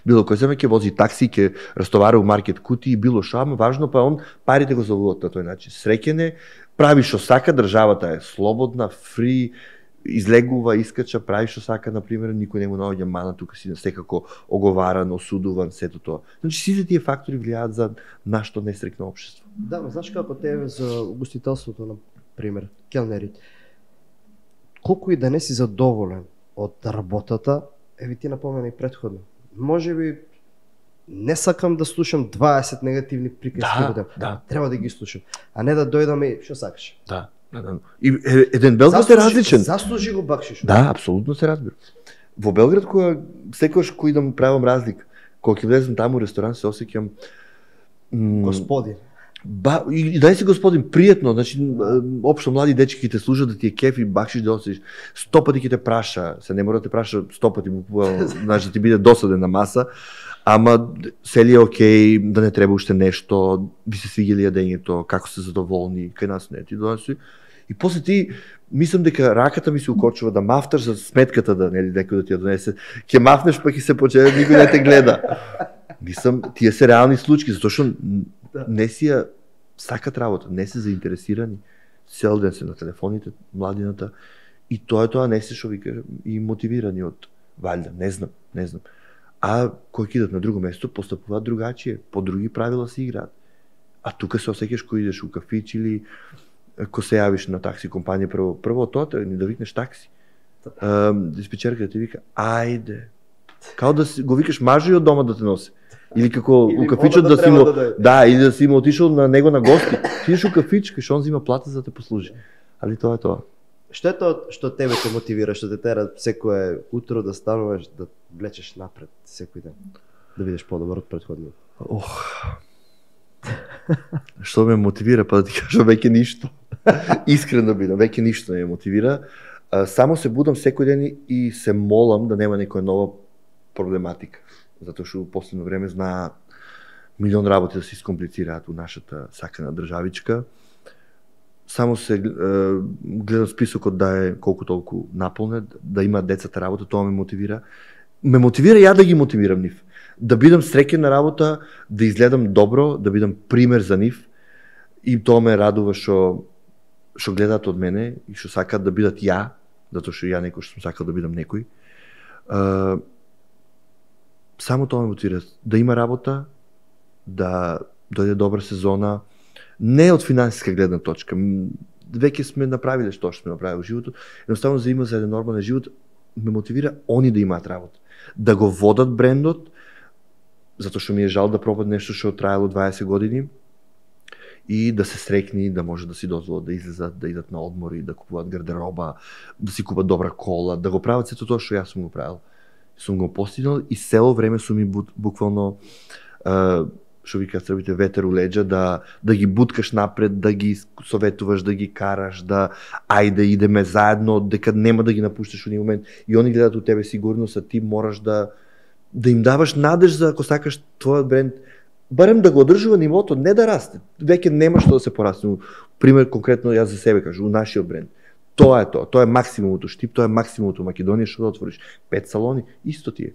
било кој земе ќе вози такси, ќе растовара у маркет кути и било што, ама важно па он парите го заводат на тој начин. Среќен е, прави што сака, државата е слободна, фри, излегува, искача, прави што сака, например, никој не му наоѓа мана, тука си секако оговаран, осудуван, сето тоа. Значи сите тие фактори влијаат за нашето несреќно општество. Да, но знаеш како тебе за угостителството, на пример, келнерите. Колку и да не си задоволен од работата, еви ти напомена и претходно. Можеби не сакам да слушам 20 негативни приказки, треба да ги слушам, а не да дојдам и што сакаш. Да. И еден Белград е различен. Заслужи го бакшиш. Да, апсолутно се разбира. Во Белград кога секогаш кој да му правам разлика, кога ќе влезам таму у ресторан се осеќам господин. И дај си господин пријатно, значи општо млади дечки ќе те служат да ти е кеф и бакшиш да осиш. 100 пати ќе те праша, се не мора да те праша 100 пати, значи да ти биде досаден на маса, ама се ли е окей, да не треба уште нешто, би се свиѓали јадењето, како се задоволни, кај нас не, ти доноси. И после ти, мислам дека раката ми се укочува да мафташ за сметката да, нели, некој да ти ја донесе, ќе мафнеш па ќе се почне, никој не те гледа. Мислам, тие се реални случаи, затоа што не си ја сакат работа, не се заинтересирани, цел ден се на телефоните, младината, и тоа не се што ви кажам, и мотивирани од валјда, не знам. А кои кидат на друго место, постапуваат другачие, по други правила се играат. А тука се осеќаш кој идеш у кафич или ко се јавиш на такси компанија, прво тоа ни да викнеш такси. Диспечерката ти вика, ајде. Као да го викаш мажи од дома да те носи. Или како у кафичот да си му, или да си му отишол на него на гости. Ти идеш у кафич, кај што он зима плата за да те послужи. Али тоа е тоа. Што е тоа што тебе те мотивира, што те тера секое утро да стануваш, да влечеш напред секој ден, да бидеш подобар од претходниот? Што ме мотивира, па да ти кажам веќе ништо. Искрено бидам, веќе ништо не ме мотивира. Само се будам секој ден и се молам да нема некоја нова проблематика. Затоа што во последно време знаат милион работи да се искомплицираат у нашата сакана државичка. Само се гледам списокот да е колку толку наполнет, да има децата работа, тоа ме мотивира. Ме мотивира ја да ги мотивирам нив. Да бидам среќен на работа, да изгледам добро, да бидам пример за нив. И тоа ме радува што што гледаат од мене и што сакаат да бидат ја, затоа што ја некој што сум сакал да бидам некој. Само тоа ме мотивира, да има работа, да дојде добра сезона, не од финансиска гледна точка. Веќе сме направиле што сме направиле во животот, едноставно за има за еден нормален живот, ме мотивира они да имаат работа, да го водат брендот, затоа што ми е жал да пропадне нешто што траело 20 години и да се срекни, да може да си дозволат да излезат, да идат на одмори, да купуваат гардероба, да си купат добра кола, да го прават сето тоа што јас сум го правил. Сум го постигнал и цело време сум ми буквално што ви кажат србите, ветер у леđа, да ги буткаш напред, да ги советуваш, да ги караш, да ајде идеме заедно, дека нема да ги напушташ во ни момент. И они гледат у тебе сигурност, а ти мораш да им даваш надеж за ако сакаш твојот бренд, барем да го одржува нивото, не да расте. Веќе нема што да се порасне. Пример конкретно јас за себе кажу, у нашиот бренд. Тоа е максимумото Штип, тоа е максимумото Македонија, што да отвориш 5 салони, исто ти е.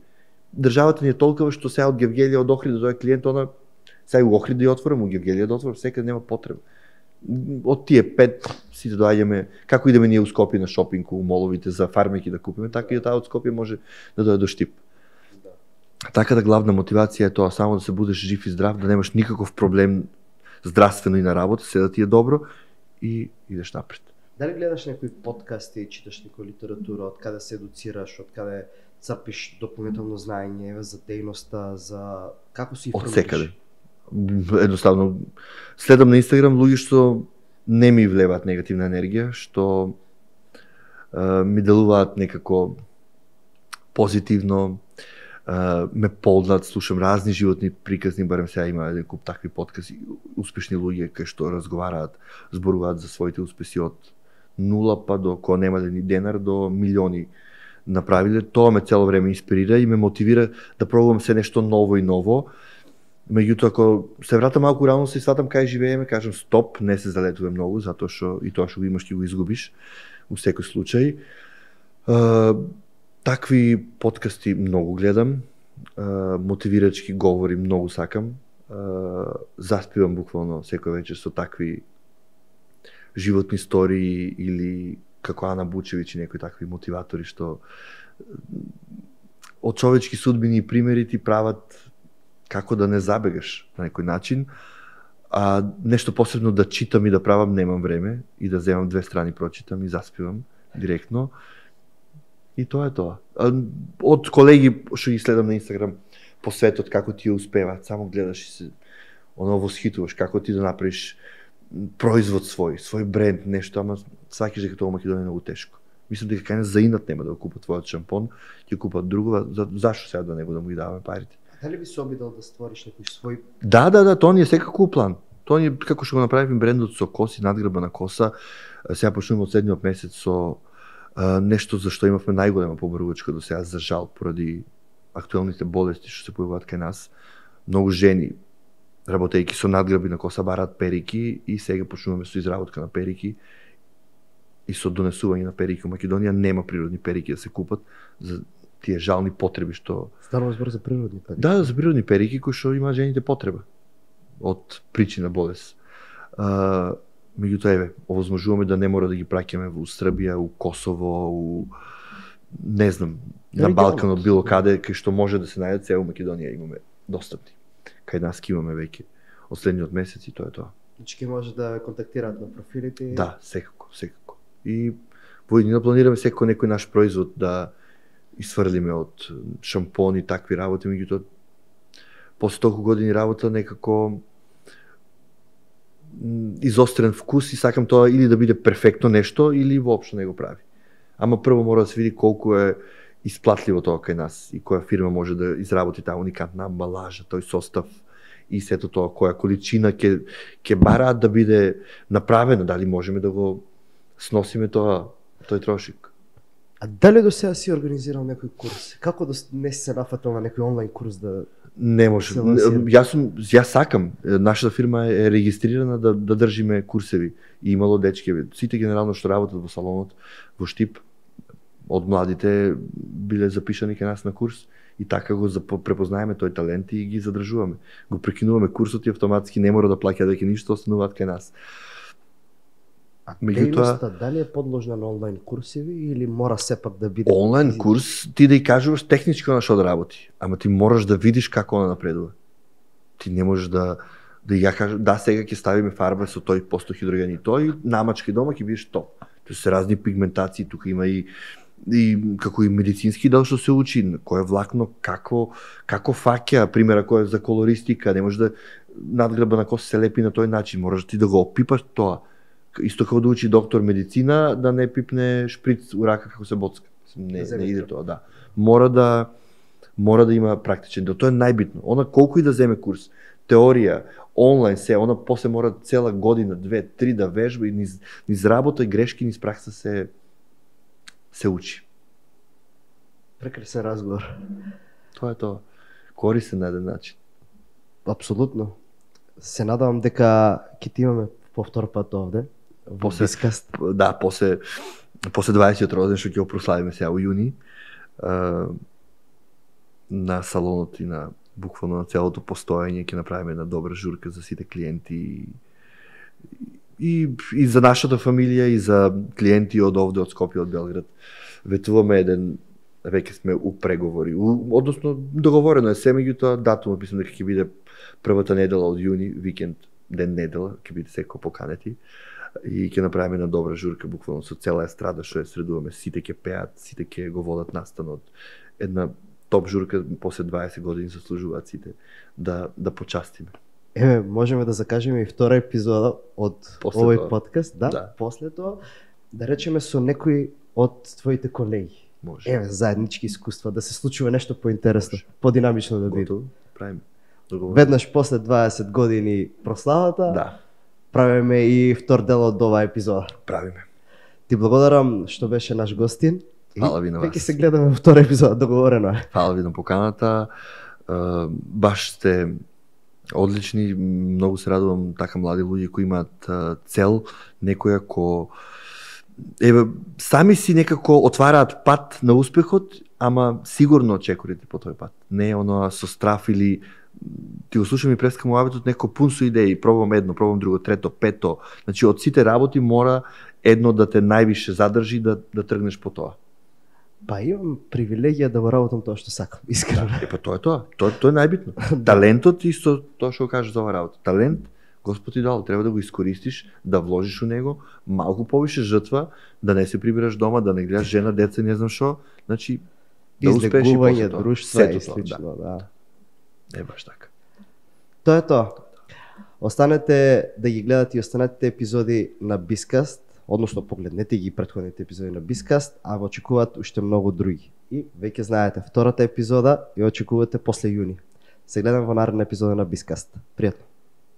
Државата ни е толкова што сега од Гевгелија, од Охрид до тој клиент, она сега у Охрид да ја отворам, у Гевгелија да отворам, секаде нема потреба. Од тие 5 сите доаѓаме, како идеме ние у Скопје на шопинг, у моловите за фармеки да купиме, така и таа од Скопје може да дојде до Штип. Така да главна мотивација е тоа, само да се будеш жив и здрав, да немаш никаков проблем здравствено и на работа, се да ти е добро и идеш напред. Дали гледаш некои подкасти, читаш некоја литература, од каде се едуцираш, од каде црпиш дополнително знаење за дејноста, за како се информираш? Од секаде. Едноставно следам на Инстаграм луѓе што не ми влеваат негативна енергија, што ми делуваат некако позитивно, ме полнат, слушам разни животни приказни, барем сега има еден куп такви подкасти, успешни луѓе кај што разговараат, зборуваат за своите успеси од нула па до кој нема ни денар до милиони направиле. Тоа ме цело време инспирира и ме мотивира да пробувам се нешто ново и ново. Меѓутоа, ако се вратам малку реалност и сватам кај живееме, кажам стоп, не се залетувам многу, затоа што и тоа што го имаш ќе го изгубиш во секој случај. Такви подкасти многу гледам, мотивирачки говори многу сакам, заспивам буквално секој вечер со такви животни истории или како Ана Бучевиќ и некои такви мотиватори што од човечки судбини и примери ти прават како да не забегаш на некој начин, а нешто посебно да читам и да правам немам време и да земам 2 страни прочитам и заспивам директно. И тоа е тоа. Од колеги што ги следам на Инстаграм по светот како ти ја успеваат, само гледаш и се восхитуваш како ти да направиш производ свој бренд, нешто, ама сваќаш дека тоа Македонија е многу тешко. Мислам дека кај нас заинат нема да го купат твојот шампон, ќе купат друго, зашто сега да него да му ги даваме парите? Дали би се обидел да створиш некој свој? Да, тоа ни е секако план. Тоа ни е како што го направиме брендот со коси, надгрба на коса. Сега почнуваме од следниот месец со нешто за што имавме најголема побарувачка до сега, за жал, поради актуелните болести што се појавуваат кај нас. Многу жени работејќи со надгрби на коса бараат перики и сега почнуваме со изработка на перики и со донесување на перики во Македонија. Нема природни перики да се купат за тие жални потреби што Станува збор за природни перики. Да, за природни перики кои што има жените потреба од причина болест. Меѓутоа, овозможуваме да не мора да ги праќаме во Србија, у Косово, не знам, на Балканот, било каде, кај што може да се најдат, сега у Македонија имаме достапни. Кај нас имаме веќе од следниот месец и тоа е тоа. Значи ќе може да контактираат на профилите? Да, секако. И во иднина планираме секој некој наш производ да исфрлиме од шампон и такви работи, меѓутоа после толку години работа некако изострен вкус и сакам тоа или да биде перфектно нешто или воопшто не го прави. Ама прво мора да се види колку е исплатливо тоа кај нас и која фирма може да изработи таа уникатна амбалажа, тој состав и сето тоа, која количина ќе бараат да биде направено, дали можеме да го сносиме тој трошик. А дали до сега си организирал некој курс? Како да не се нафатил на некој онлайн курс да Не може. Јас сакам. Нашата фирма е регистрирана да држиме курсеви. И имало дечки. Сите генерално што работат во салонот во Штип, од младите биле запишани кај нас на курс и така го препознаеме тој талент и ги задржуваме. Го прекинуваме курсот и автоматски не мора да плаќаат веќе ништо, остануваат кај нас. Дејноста дали е подложна на онлайн курсеви или мора сепак да биде онлайн курс, ти да ја кажуваш технички она што да работи, ама ти мораш да видиш како она напредува. Ти не можеш да ја кажеш, да, сега ќе ставиме фарба со тој постохидрогени тој, намачки дома ќе бидеш топ. Тоа се разни пигментации, тука има и како и медицински дел што се учи, кој е влакно, како фаќа, примера кој е за колористика, не може да надглеба на кој се лепи на тој начин, мораш ти да го опипаш тоа. Исто како да учи доктор медицина, да не пипне шприц у рака како се боцка. Не иде тоа, да. Мора да има практичен дел. Тоа е најбитно. Она колку и да земе курс, теорија, онлайн се, она после мора цела година, 2-3 да вежба и низ работа и грешки, низ пракса се учи. Прекрасен разговор. Тоа е тоа. Корисен на еден начин. Апсолутно. Се надевам дека ќе ти имаме повтор пат овде. После Бискаст. Да, после 20 роден што ќе го прославиме сега во јуни. На салонот и на буквално на целото постоење ќе направиме една добра журка за сите клиенти и за нашата фамилија и за клиенти од овде, од Скопје, од Белград. Ветуваме веќе сме у преговори, односно договорено е се, меѓутоа датумот мислам дека ќе биде првата недела од јуни, викенд, ден недела, ќе биде секој поканети и ќе направиме една добра журка буквално со цела естрада што ја средуваме, сите ќе пеат, сите ќе го водат настанот. Една топ журка после 20 години заслужуваат сите да почастиме. Можеме да закажеме и втора епизода од овој подкаст, да, после тоа, да речеме со некој од твоите колеги. Може. Заеднички искуства, да се случува нешто поинтересно, подинамично да биде. Правиме. Веднаш после 20 години прославата, да, правиме и втор дел од оваа епизода. Правиме. Ти благодарам што беше наш гостин. Фала ви на вас. Веќе се гледаме во втора епизода, договорено е. Фала ви на поканата. Баш сте одлични, многу се радувам така млади луѓе кои имаат цел, некоја сами си некако отвараат пат на успехот, ама сигурно чекорите по тој пат. Не е оно со страф или ти го слушам и преска муабетот, некој пун со идеи, пробам едно, пробам друго, трето, пето. Значи од сите работи мора едно да те највише задржи да тргнеш по тоа. Па имам привилегија да го работам тоа што сакам, искрено. Тоа е тоа. Тоа е најбитно. Талентот исто тоа што го кажеш за оваа работа. Талент Господ ти дал, треба да го искористиш, да вложиш у него, малку повише жртва, да не се прибираш дома, да не гледаш жена, деца, не знам што, значи да успееш и после тоа. Друштва и слично, да. Не баш така. Тоа е тоа. Останете да ги гледате и останатите епизоди на Бискаст, односно погледнете ги претходните епизоди на Бискаст, а го очекуваат уште многу други. И веќе знаете, втората епизода ја очекувате после јуни. Се гледам во наредна епизода на Бискаст. Пријатно.